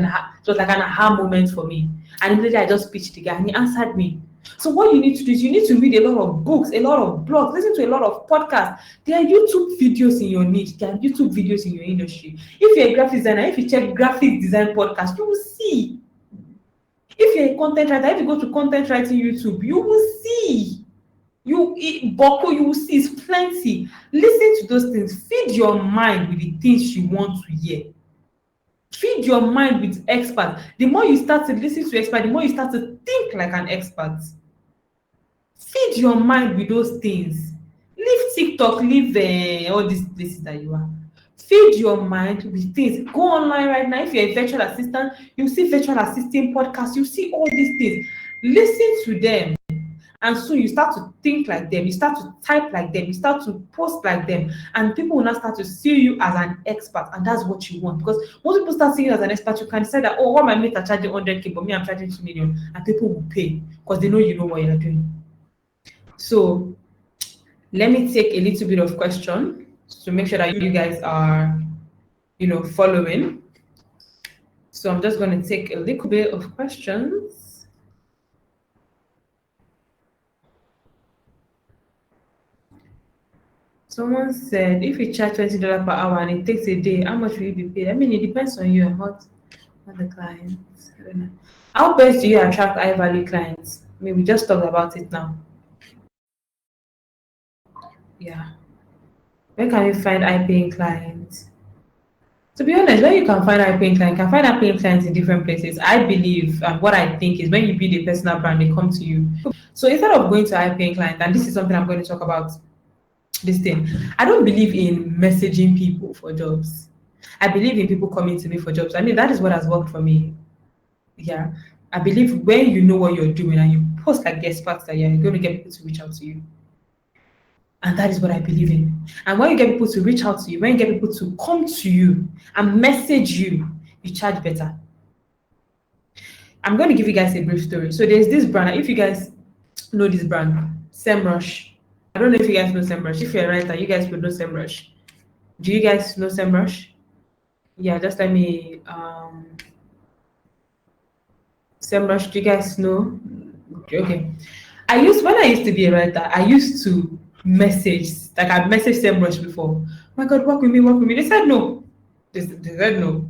was like an aha moment for me. And immediately I just pitched the guy and he answered me. So what you need to do is you need to read a lot of books, a lot of blogs, listen to a lot of podcasts. There are YouTube videos in your niche. There are YouTube videos in your industry. If you're a graphic designer, if you check graphic design podcast, you will see. If you're a content writer, if you go to content writing YouTube, you will see. You will see. It's plenty. Listen to those things. Feed your mind with the things you want to hear. Feed your mind with experts. The more you start to listen to experts, the more you start to think like an expert. Feed your mind with those things. Leave TikTok, leave all these places that you are. Feed your mind with things. Go online right now. If you're a virtual assistant, you see virtual assistant podcasts, you see all these things. Listen to them. And so you start to think like them, you start to type like them, you start to post like them, and people will now start to see you as an expert, and that's what you want. Because once people start seeing you as an expert, you can decide that, oh, what my mates are charging 100K, but me, I'm charging 2 million, and people will pay because they know you know what you're doing. So let me take a little bit of question to make sure that you guys are, following. So I'm just going to take a little bit of questions. Someone said, if you charge $20 per hour and it takes a day, how much will you be paid? I mean, it depends on you and not the clients. I don't know. How best do you attract high-value clients? I mean, we just talked about it now. Yeah. Where can you find high-paying clients? To be honest, when you can find high paying clients, you can find high paying clients in different places. I believe, and what I think is when you build a personal brand, they come to you. So instead of going to high paying clients, and this is something I'm going to talk about this thing, I don't believe in messaging people for jobs. I believe in people coming to me for jobs. I mean, that is what has worked for me. Yeah. I believe when you know what you're doing and you post like the experts that you're going to get people to reach out to you. And that is what I believe in. And when you get people to reach out to you, when you get people to come to you and message you, you charge better. I'm going to give you guys a brief story. So there's this brand. If you guys know this brand, SEMrush. I don't know if you guys know SEMrush. If you're a writer, you guys would know SEMrush. Do you guys know SEMrush? Yeah, just let me SEMrush, do you guys know? Okay. When I used to be a writer, I used to message, like I've messaged SEMrush before. Oh my God, work with me, work with me. They said no. They said no.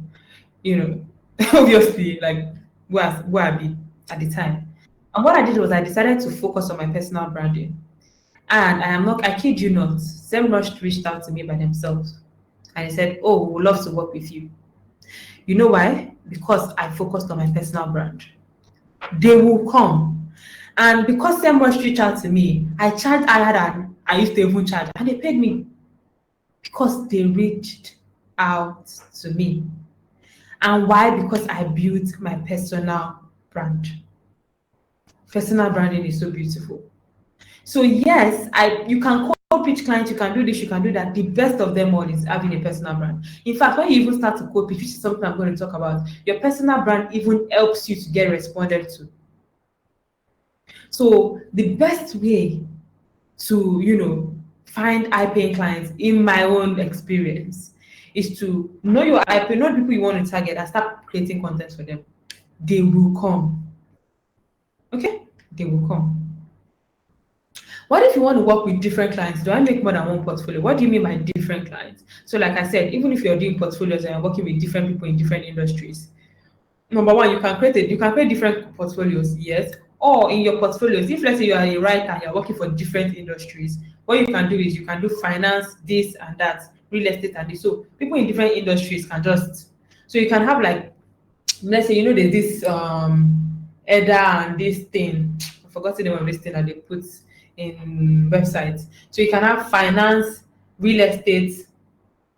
You know, obviously, like where I be at the time. And what I did was I decided to focus on my personal branding. And I kid you not, SEMrush reached out to me by themselves. And they said, oh, we would love to work with you. You know why? Because I focused on my personal brand. They will come. And because SEMrush reached out to me, I charged higher than I used to even charge. And they paid me because they reached out to me. And why? Because I built my personal brand. Personal branding is so beautiful. So yes, you can cold pitch clients, you can do this, you can do that. The best of them all is having a personal brand. In fact, when you even start to cold pitch, which is something I'm going to talk about, your personal brand even helps you to get responded to. So the best way to find high-paying clients, in my own experience, is to know your IP, know the people you want to target, and start creating content for them. They will come. Okay? They will come. What if you want to work with different clients? Do I make more than one portfolio? What do you mean by different clients? So like I said, even if you're doing portfolios and you're working with different people in different industries, number one, you can create different portfolios, yes. Or in your portfolios, if let's say you are a writer and you're working for different industries, what you can do is you can do finance, this and that, real estate and this. So people in different industries can so you can have like, let's say, there's this EDA and this thing. I forgot the name of this thing that they put in websites. So you can have finance, real estate,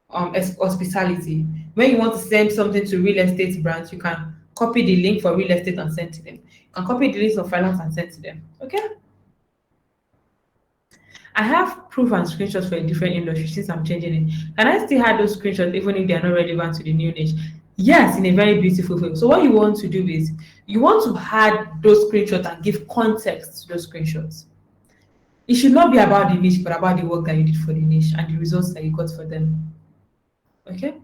hospitality. When you want to send something to real estate brands, you can copy the link for real estate and send to them. You can copy the link for finance and send to them. Okay. I have proof and screenshots for a different industry since I'm changing it. Can I still have those screenshots even if they are not relevant to the new niche? Yes, in a very beautiful way. So what you want to do is you want to add those screenshots and give context to those screenshots. It should not be about the niche, but about the work that you did for the niche and the results that you got for them. Okay,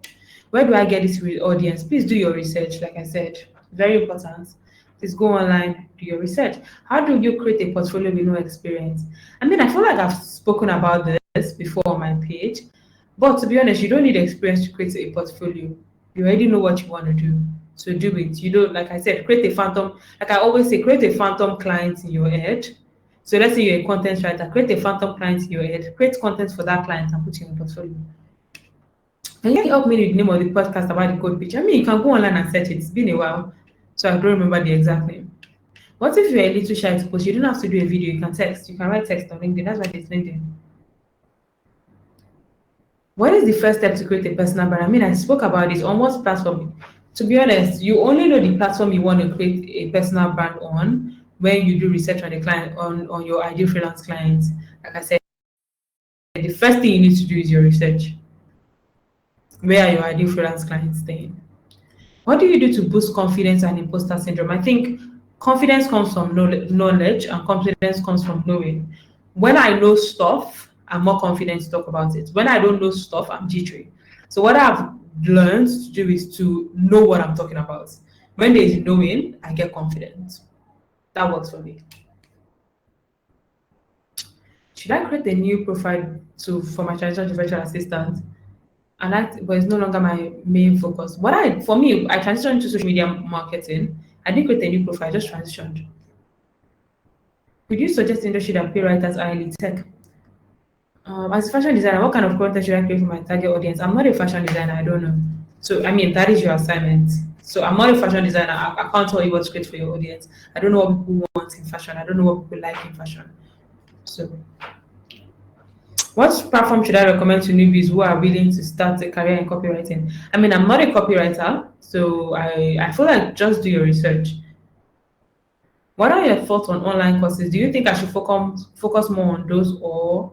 where do I get this audience? Please do your research. Like I said, very important. Please go online, do your research. How do you create a portfolio with no experience? I mean, I feel like I've spoken about this before on my page, but to be honest, you don't need experience to create a portfolio. You already know what you want to do, so do it. You don't, like I said, create a phantom. Like I always say, create a phantom client in your head. So let's say you're a content writer, create a phantom client in your head, create content for that client and put it in your portfolio. Can you help me with the name of the podcast about the code pitch? I mean, you can go online and search it. It's been a while, so I don't remember the exact name. What if you're a little shy to post? You don't have to do a video. You can text. You can write text on LinkedIn. That's why it's LinkedIn. What is the first step to create a personal brand? I mean, I spoke about this on what platform. To be honest, you only know the platform you want to create a personal brand on when you do research on the client, on your ideal freelance clients. Like I said, the first thing you need to do is your research. Where are your ideal freelance clients staying? What do you do to boost confidence and imposter syndrome? I think confidence comes from knowledge and confidence comes from knowing. When I know stuff, I'm more confident to talk about it. When I don't know stuff, I'm jittery. So what I've learned to do is to know what I'm talking about. When there's knowing, I get confident. That works for me. Should I create a new profile for my transition to virtual assistant? But it's no longer my main focus. For me, I transitioned to social media marketing. I didn't create a new profile, I just transitioned. Could you suggest industry that pay writers highly? Tech? As a fashion designer, what kind of content should I create for my target audience? I'm not a fashion designer, I don't know. So, I mean, that is your assignment. So, I'm not a fashion designer. I can't tell you what's great for your audience. I don't know what people want in fashion. I don't know what people like in fashion. So, what platform should I recommend to newbies who are willing to start a career in copywriting? I mean, I'm not a copywriter, so I feel like just do your research. What are your thoughts on online courses? Do you think I should focus more on those, or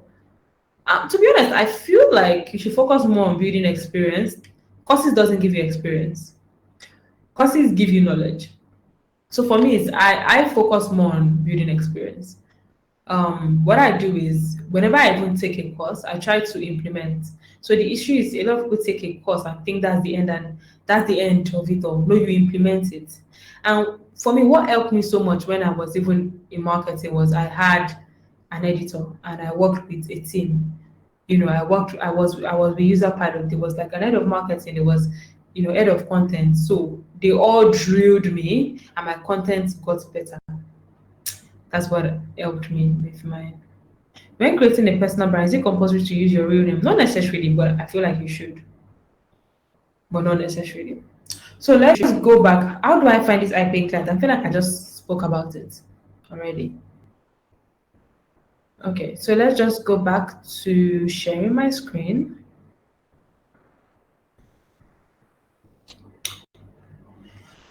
to be honest, I feel like you should focus more on building experience. Courses doesn't give you experience. Courses give you knowledge. So for me, it's I focus more on building experience. What I do is whenever I even take a course, I try to implement. So the issue is a lot of people take a course and think that's the end, and that's the end of it all. No, you implement it. And for me, what helped me so much when I was even in marketing was I had an editor and I worked with a team. I was the user pilot. There was like an head of marketing, there was head of content. So they all drilled me and my content got better. That's what helped me with my. When creating a personal brand, is it compulsory to use your real name? Not necessarily, but I feel like you should, but not necessarily. So let's just go back. How do I find this IP client? I feel like I just spoke about it already. Okay, so let's just go back to sharing my screen.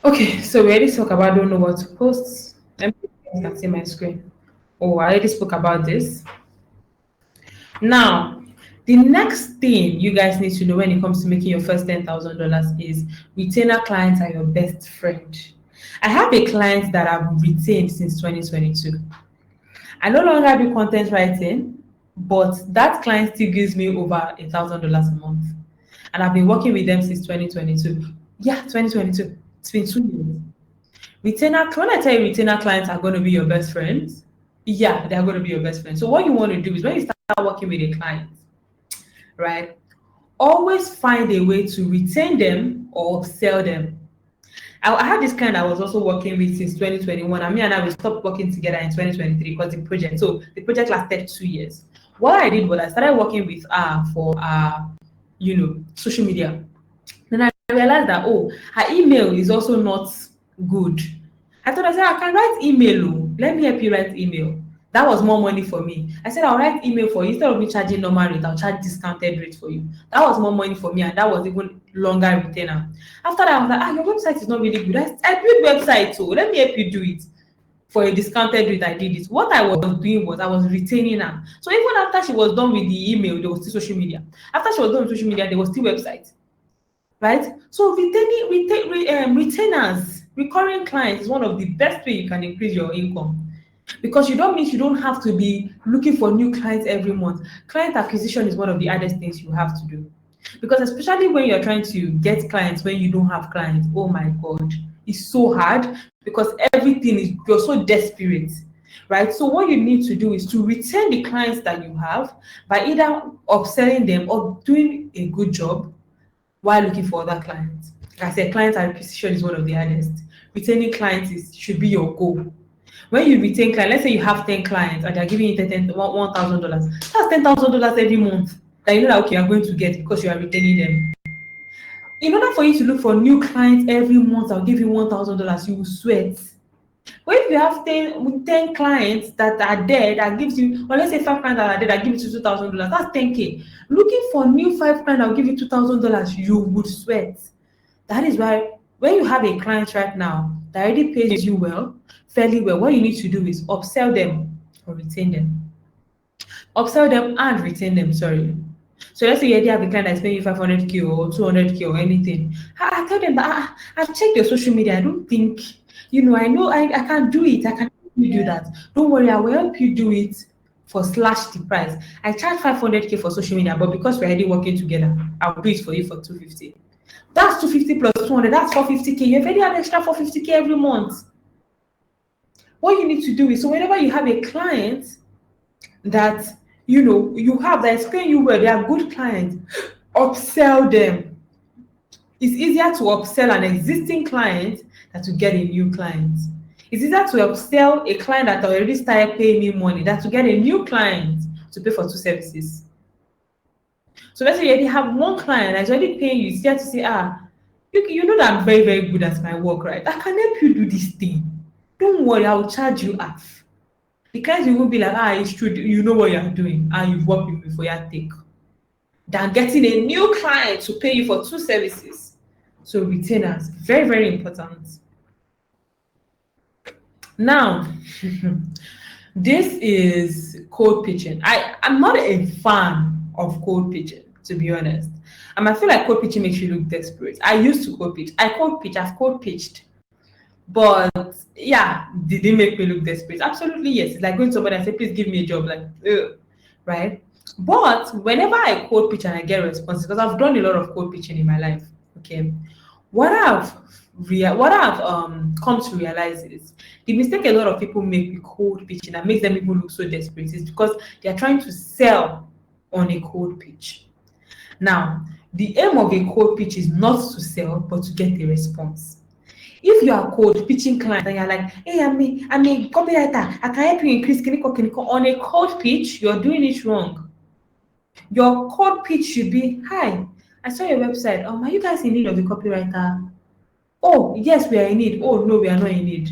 Okay, so we already talked about don't know what to post. Let me see my screen. Oh, I already spoke about this. Now, the next thing you guys need to know when it comes to making your first $10,000 is retainer clients are your best friend. I have a client that I've retained since 2022. I no longer do content writing, but that client still gives me over $1,000 a month. And I've been working with them since 2022. Yeah, 2022. It's been 2 years. When I tell you retainer clients are going to be your best friends, yeah, they're going to be your best friends. So what you want to do is when you start working with a client, right, always find a way to retain them or upsell them. I had this client I was also working with since 2021. And me and I we stopped working together in 2023 because the project lasted 2 years. What I did was I started working with her for social media. Then I realized that her email is also not good. I thought I said I can write email. Oh, let me help you write email. That was more money for me. I said I'll write email for you instead of me charging normal rate. I'll charge discounted rate for you. That was more money for me, and that was even longer retainer. After that, I was like, your website is not really good. I build website, so let me help you do it for a discounted rate. I did it. What I was doing was I was retaining her. So even after she was done with the email, there was still social media. After she was done with social media, there was still website. Right? So retainers, recurring clients is one of the best way you can increase your income. Because you don't have to be looking for new clients every month. Client acquisition is one of the hardest things you have to do. Because especially when you're trying to get clients when you don't have clients, oh my God, it's so hard because you're so desperate, right? So what you need to do is to retain the clients that you have by either upselling them or doing a good job while looking for other clients. Like I said, client acquisition is one of the hardest. Retaining clients should be your goal. When you retain clients, let's say you have 10 clients and they're giving you $1,000. That's $10,000 every month that you know that okay, you're going to get because you are retaining them. In order for you to look for new clients every month, I'll give you $1,000, you will sweat. But if you have 10 clients that are there that gives you, or let's say 5 clients that are there that give you $2,000, that's 10K. Looking for new 5 clients that will give you $2,000, you would sweat. That is why when you have a client right now that already pays you fairly well, what you need to do is upsell them or retain them. Upsell them and retain them, sorry. So let's say you already have a client that's paying you 500K or 200K or anything. I tell them that I've checked your social media. I don't think, I know I can't do it. I can help you do that. Don't worry, I will help you do it for slash the price. I charge 500K for social media, but because we're already working together, I'll do it for you for 250. That's 250 plus 200, that's 450K. You've already had extra 450K every month. What you need to do is, so whenever you have a client that you have that is paying you well, they are good clients, upsell them. It's easier to upsell an existing client than to get a new client. It's easier to upsell a client that already started paying me money than to get a new client to pay for 2 services. So let's say you already have one client that's already paying you. It's easier to say, You know that I'm very, very good at my work, right? I can help you do this thing. Don't worry, I'll charge you half. The client will be like, it's true, you know what you're doing, and you've worked with me for your take. Than getting a new client to pay you for two services. So retainers, very, very important. Now, this is cold pitching. I'm not a fan of cold pitching, to be honest. I feel like cold pitching makes you look desperate. I used to cold pitch. I've cold pitched. But yeah, did it make me look desperate? Absolutely yes. It's like going to somebody and say, please give me a job. Like, ugh, right? But whenever I cold pitch and I get responses, because I've done a lot of cold pitching in my life, okay, what I've come to realize is the mistake a lot of people make with cold pitching that makes them even look so desperate is because they are trying to sell on a cold pitch. Now, the aim of a cold pitch is not to sell, but to get a response. If you are cold pitching clients and you're like, hey, I'm a copywriter, I can help you increase clinical on a cold pitch, you're doing it wrong. Your cold pitch should be, hi, I saw your website. Are you guys in need of a copywriter? Oh, yes, we are in need. Oh, no, we are not in need.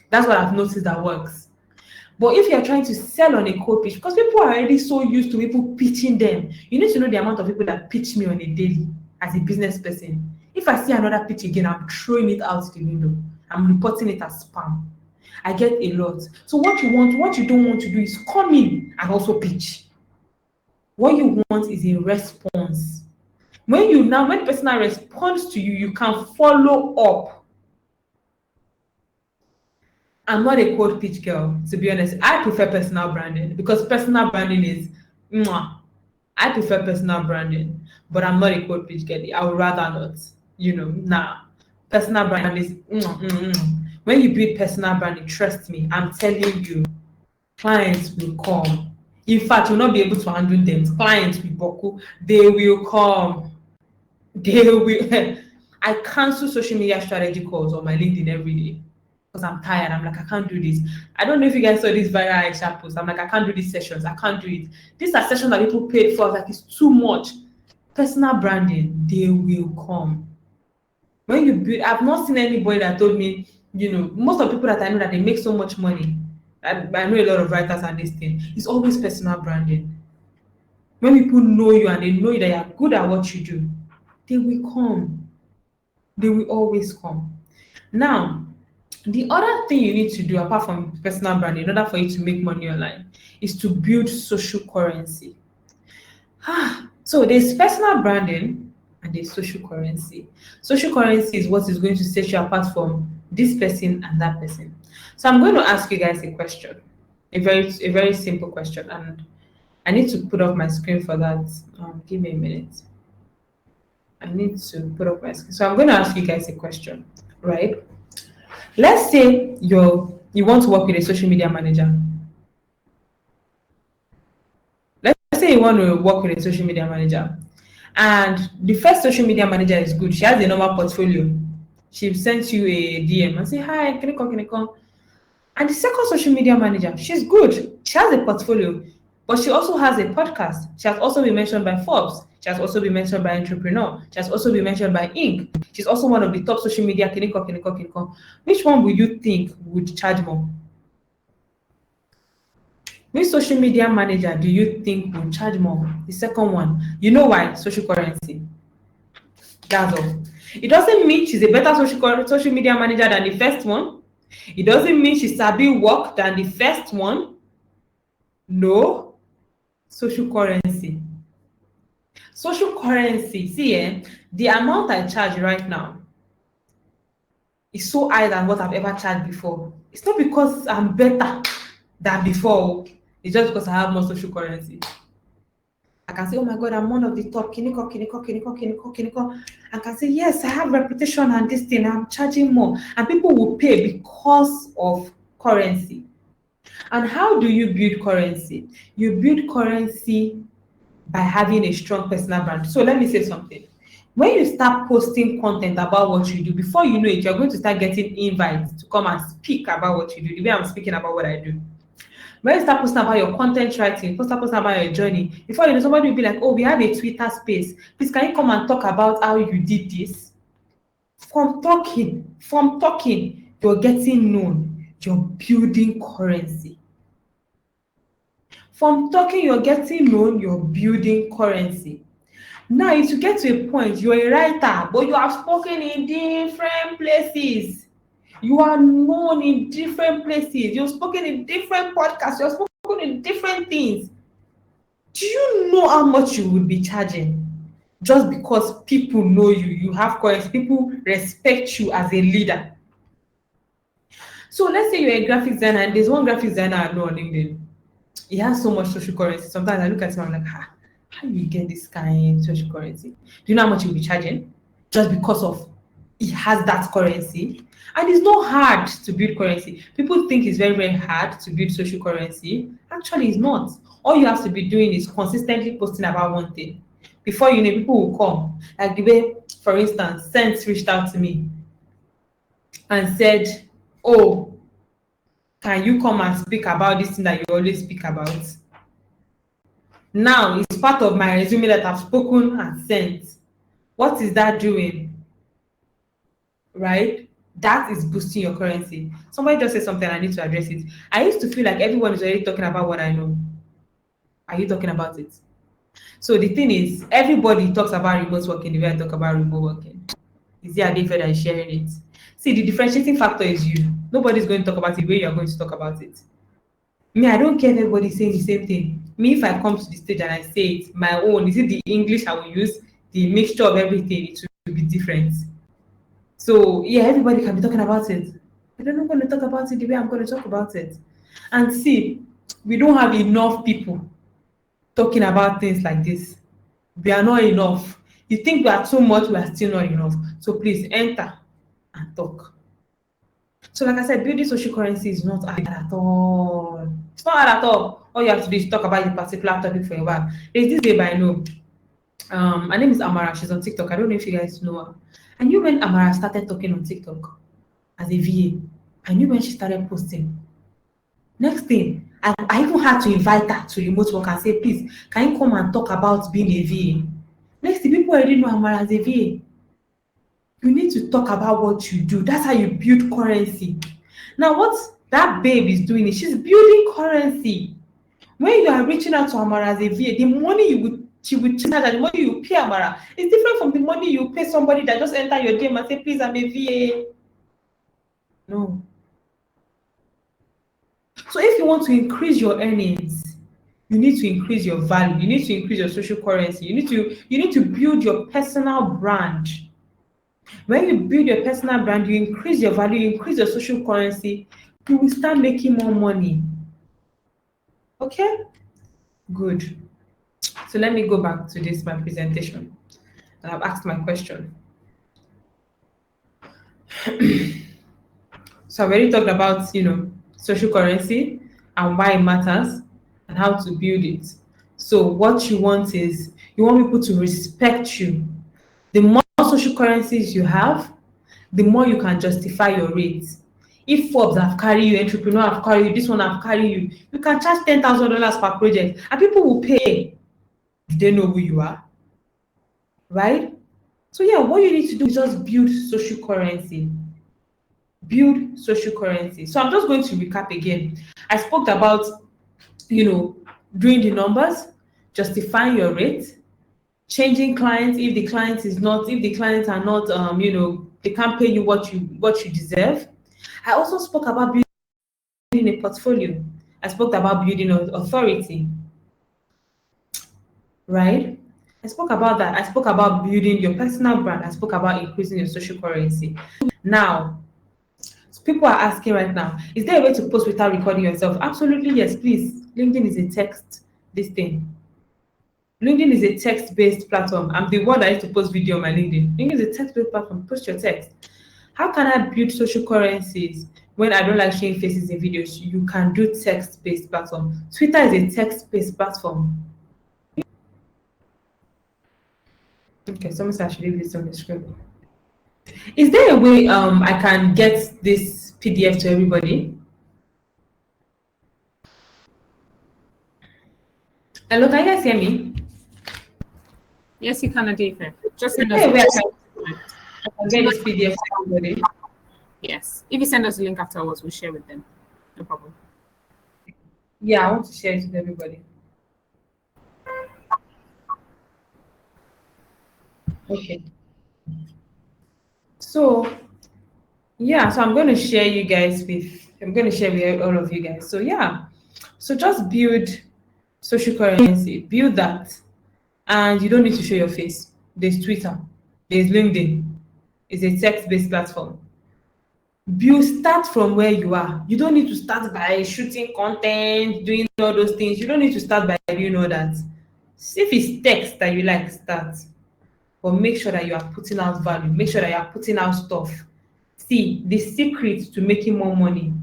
That's what I've noticed that works. But if you're trying to sell on a cold pitch, because people are already so used to people pitching them, you need to know the amount of people that pitch me on a daily as a business person. If I see another pitch again, I'm throwing it out the window. I'm reporting it as spam. I get a lot. So what you don't want to do is come in and also pitch. What you want is a response. When the person responds to you, you can follow up. I'm not a cold pitch girl, to be honest. I prefer personal branding because personal branding is mwah. I prefer personal branding, but I'm not a cold pitch girl. I would rather not. Personal branding is when you build personal branding, trust me, I'm telling you, clients will come. In fact, you'll not be able to handle them. Clients will boku, they will come. They will. I cancel social media strategy calls on my LinkedIn every day because I'm tired. I'm like, I can't do this. I don't know if you guys saw this viral Aisha post. I'm like, I can't do these sessions. I can't do it. These are sessions that people paid for. Like, it's too much. Personal branding, they will come. When you build, I've not seen anybody that told me, most of the people that I know that they make so much money. I know a lot of writers and this thing. It's always personal branding. When people know you and they know that you're good at what you do, they will come. They will always come. Now, the other thing you need to do apart from personal branding in order for you to make money online is to build social currency. So there's personal branding and there's social currency. Social currency is what is going to set you apart from this person and that person. So I'm going to ask you guys a question, a very simple question, and I need to put up my screen for that. Give me a minute. I need to put up my screen. So I'm going to ask you guys a question, right? Let's say you want to work with a social media manager. Let's say you want to work with a social media manager, and the first social media manager is good. She has a normal portfolio. She sends you a DM and say, hi, can you come? And the second social media manager, she's good. She has a portfolio, but she also has a podcast. She has also been mentioned by Forbes. She has also been mentioned by Entrepreneur. She has also been mentioned by Inc. She's also one of the top social media. Which one will you think would charge more? Which social media manager do you think will charge more? The second one. You know why? Social currency. That's all. It doesn't mean she's a better social media manager than the first one. It doesn't mean she's sabi work than the first one. No. Social currency. Social currency. See, the amount I charge right now is so high than what I've ever charged before. It's not because I'm better than before. It's just because I have more social currency. I can say, oh my God, I'm one of the top, kiniko. I can say, yes, I have reputation and this thing, I'm charging more. And people will pay because of currency. And how do you build currency? You build currency by having a strong personal brand. So let me say something. When you start posting content about what you do, before you know it, you're going to start getting invites to come and speak about what you do, the way I'm speaking about what I do. When you start posting about your content writing, start posting about your journey, before you know, somebody will be like, oh, we have a Twitter space. Please, can you come and talk about how you did this? From talking, you're getting known, you're building currency. From talking, you're getting known, you're building currency. Now, if you get to a point, you're a writer, but you have spoken in different places. You are known in different places. You've spoken in different podcasts. You've spoken in different things. Do you know how much you would be charging? Just because people know you, you have currency, people respect you as a leader. So let's say you're a graphic designer and there's one graphic designer I know on LinkedIn. He has so much social currency. Sometimes I look at him, I'm like, how do you get this kind of social currency? Do you know how much you'll be charging? Just because of he has that currency. And it's not hard to build currency. People think it's very, very hard to build social currency. Actually, it's not. All you have to be doing is consistently posting about one thing. Before you know, people will come. Like the way, for instance, Sentz reached out to me and said, oh, can you come and speak about this thing that you always speak about? Now, it's part of my resume that I've spoken and sent. What is that doing? Right? That is boosting your currency. Somebody just said something, I need to address it. I used to feel like everyone is already talking about what I know. Are you talking about it? So the thing is, everybody talks about remote working the way I talk about remote working. Is it Adeife that is sharing it? See, the differentiating factor is you. Nobody's going to talk about it the way you're going to talk about it. Me, I don't care if everybody's saying the same thing. Me, if I come to the stage and I say it, my own, is it the English I will use, the mixture of everything, it will be different. So, yeah, everybody can be talking about it. But I'm not going to talk about it the way I'm going to talk about it. And see, we don't have enough people talking about things like this. We are not enough. You think we are too much, we are still not enough. So please enter and talk. So like I said, building social currency is not hard at all. It's not hard at all. All you have to do is talk about a particular topic for a while. There's this babe I know. Her name is Amara. She's on TikTok. I don't know if you guys know her. I knew when Amara started talking on TikTok as a VA. I knew when she started posting. Next thing, I even had to invite her to remote work and say, please, can you come and talk about being a VA? Next thing, people already know Amara as a VA. You need to talk about what you do. That's how you build currency. Now, what that babe is doing is she's building currency. When you are reaching out to Amara as a VA, the money she would charge, the money you pay Amara is different from the money you pay somebody that just enter your DM and say, please, I'm a VA. No. So if you want to increase your earnings, you need to increase your value. You need to increase your social currency. You need to build your personal brand. When you build your personal brand, you increase your value, you increase your social currency, you will start making more money. Okay? Good. So let me go back to my presentation. And I've asked my question. So I've already talked about, social currency and why it matters and how to build it. So what you want is, you want people to respect you. The more social currencies you have, the more you can justify your rates. If Forbes have carried you, entrepreneur have carried you, this one have carried you, you can charge $10,000 per project and people will pay. Do they know who you are? Right? So yeah, what you need to do is just build social currency. Build social currency. So I'm just going to recap again. I spoke about, doing the numbers, justifying your rate, changing clients if the clients are not, they can't pay you what you deserve. I also spoke about building a portfolio. I spoke about building authority, right? I spoke about that. I spoke about building your personal brand. I spoke about increasing your social currency. Now, people are asking right now, is there a way to post without recording yourself? Absolutely, yes, please. LinkedIn is a text, this thing. LinkedIn is a text-based platform. I'm the one that used to post video on my LinkedIn. LinkedIn is a text-based platform. Post your text. How can I build social currencies when I don't like showing faces in videos? You can do text-based platform. Twitter is a text-based platform. Okay, someone said I should leave this on the screen. Is there a way I can get this PDF to everybody? Hello, can you guys hear me? Yes, you can, Adeife. Just send us. I'll get this PDF to everybody. Yes. If you send us a link afterwards, we'll share with them. No problem. Yeah, I want to share it with everybody. Okay. So yeah, so I'm going to share with all of you guys. So yeah, so just build social currency, build that, and you don't need to show your face. There's Twitter, there's LinkedIn, it's a text-based platform. You start from where you are. You don't need to start by shooting content, doing all those things. You don't need to start by doing all that. If it's text that you like, start. But make sure that you are putting out value. Make sure that you are putting out stuff. See, the secret to making more money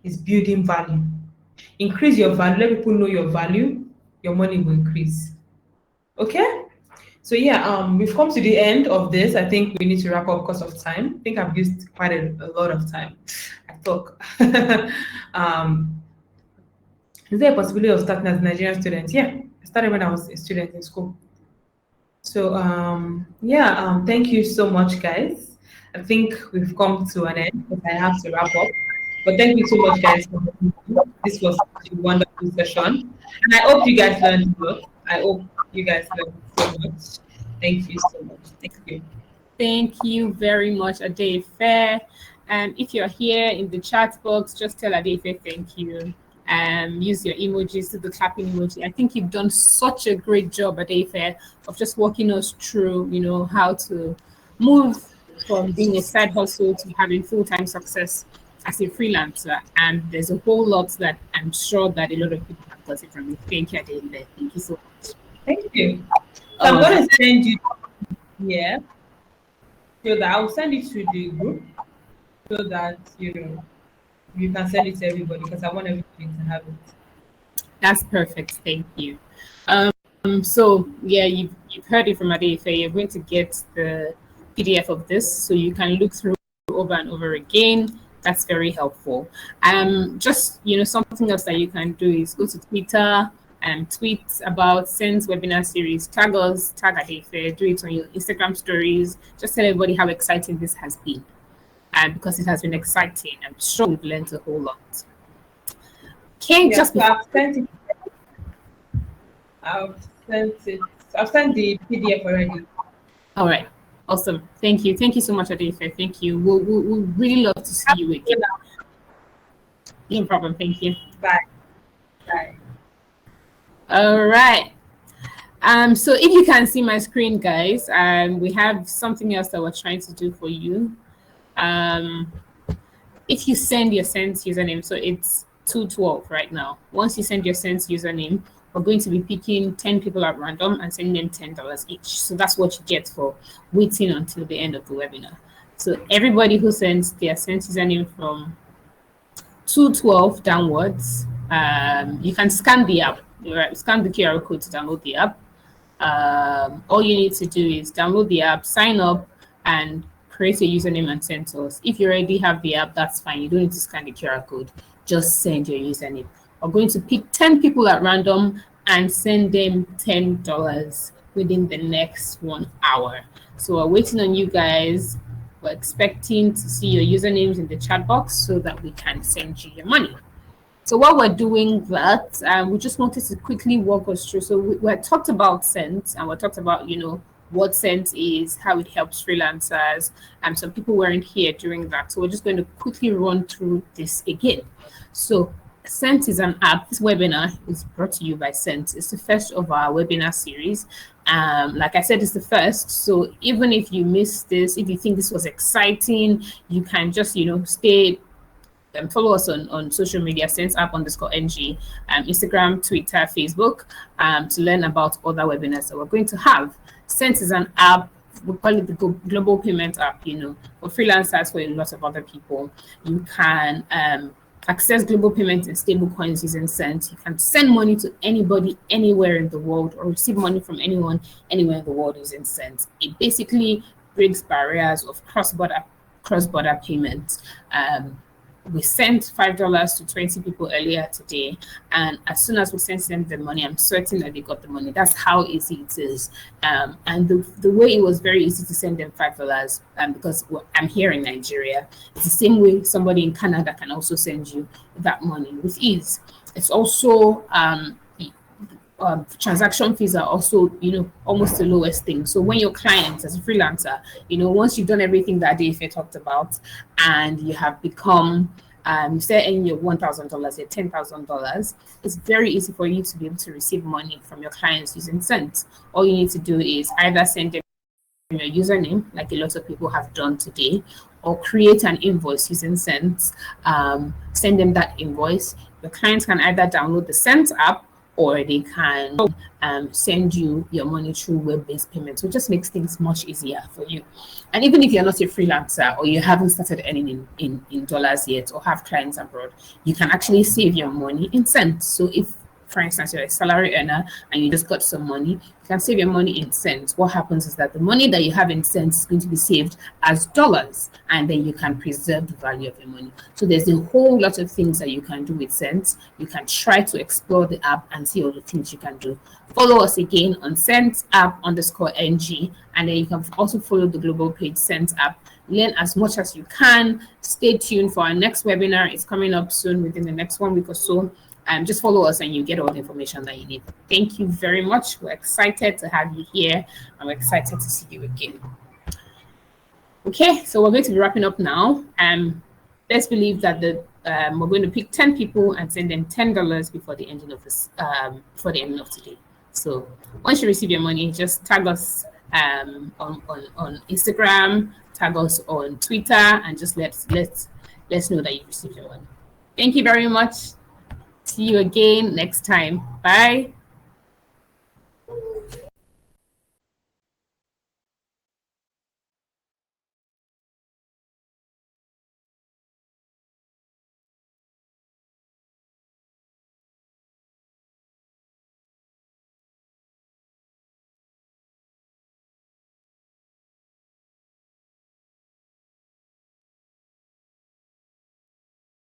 is building value. Increase your value. Let people know your value. Your money will increase. Okay? So yeah, we've come to the end of this. I think we need to wrap up because of time. I think I've used quite a lot of time. I talk. Is there a possibility of starting as a Nigerian student? Yeah, I started when I was a student in school. So yeah, thank you so much, guys. I think we've come to an end, but I have to wrap up. But thank you so much, guys. This was a wonderful session, and I hope you guys learned a lot. I hope you guys learned so much. Thank you so much. Thank you. Thank you very much, Adeife. And if you're here in the chat box, just tell Adeife thank you. Use your emojis to the clapping emoji. I think you've done such a great job, Adeife, of just walking us through, how to move from being a side hustle to having full-time success as a freelancer. And there's a whole lot that I'm sure that a lot of people have got it from you. Thank you, Adeife. Thank you so much. Thank you. So I'm going to send you here so that I'll send it to the group so that you can send it to everybody because I want everybody to have it. That's perfect. Thank you. So yeah, you've heard it from Adeife. You're going to get the PDF of this so you can look through over and over again. That's very helpful. Just something else that you can do is go to Twitter and tweet about Sentz Webinar Series. Tag us, tag Adeife, do it on your Instagram stories. Just tell everybody how exciting this has been. And because it has been exciting, I'm sure we've learned a whole lot. I've sent the PDF already. All right. Awesome. Thank you. Thank you so much, Adeife. Thank you. We'll really love to see you again. No problem. Thank you. Bye. Bye. All right. So if you can see my screen, guys, we have something else that we're trying to do for you. If you send your Sentz username, so it's 212 right now. Once you send your Sentz username, we're going to be picking 10 people at random and sending them $10 each. So that's what you get for waiting until the end of the webinar. So everybody who sends their Sentz username from 212 downwards, you can scan the app. Scan the QR code to download the app. All you need to do is download the app, sign up, and create a username and send to us. If you already have the app, that's fine. You don't need to scan the QR code. Just send your username. We're going to pick 10 people at random and send them $10 within the next 1 hour. So we're waiting on you guys. We're expecting to see your usernames in the chat box so that we can send you your money. So while we're doing that, we just wanted to quickly walk us through. So we talked about Sentz, and we talked about, what Sentz is, how it helps freelancers, and some people weren't here during that. So we're just going to quickly run through this again. So Sentz is an app. This webinar is brought to you by Sentz. It's the first of our webinar series. Like I said, it's the first. So even if you missed this, if you think this was exciting, you can just, stay and follow us on social media, Sentz_NG, Instagram, Twitter, Facebook, to learn about other webinars that we're going to have. Sentz is an app. We call it the global payment app, for freelancers, for a lot of other people. You can access global payments and stable coins using Sentz. You can send money to anybody, anywhere in the world, or receive money from anyone, anywhere in the world using Sentz. It basically breaks barriers of cross-border payments. we sent $5 to 20 people earlier today, and as soon as we sent them the money, I'm certain that they got the money. That's how easy it is. And the way it was very easy to send them $5, because I'm here in Nigeria, it's the same way somebody in Canada can also send you that money with ease. It's also transaction fees are also, almost the lowest thing. So when your client as a freelancer, once you've done everything that Adeife talked about, and you have become, you start earning your $1,000, your $10,000, it's very easy for you to be able to receive money from your clients using Sentz. All you need to do is either send them your username, like a lot of people have done today, or create an invoice using Sentz. Send them that invoice. Your clients can either download the Sentz app, or they can send you your money through web-based payments, which just makes things much easier for you. And even if you're not a freelancer, or you haven't started earning in dollars yet, or have clients abroad, you can actually save your money in Sentz. So if, for instance, you're a salary earner and you just got some money, you can save your money in Sentz. What happens is that the money that you have in Sentz is going to be saved as dollars, and then you can preserve the value of your money. So there's a whole lot of things that you can do with Sentz. You can try to explore the app and see all the things you can do. Follow us again on Sentz app _NG, and then you can also follow the global page Sentz app. Learn as much as you can. Stay tuned for our next webinar. It's coming up soon, within the next 1 week or so. Just follow us and you get all the information that you need. Thank you very much. We're excited to have you here, and we're excited to see you again. Okay, so we're going to be wrapping up now. Let's believe that we're going to pick 10 people and send them $10 before the ending of this, before the ending of today. So once you receive your money, just tag us on Instagram, tag us on Twitter, and just let's know that you received your money. Thank you very much. See you again next time. Bye.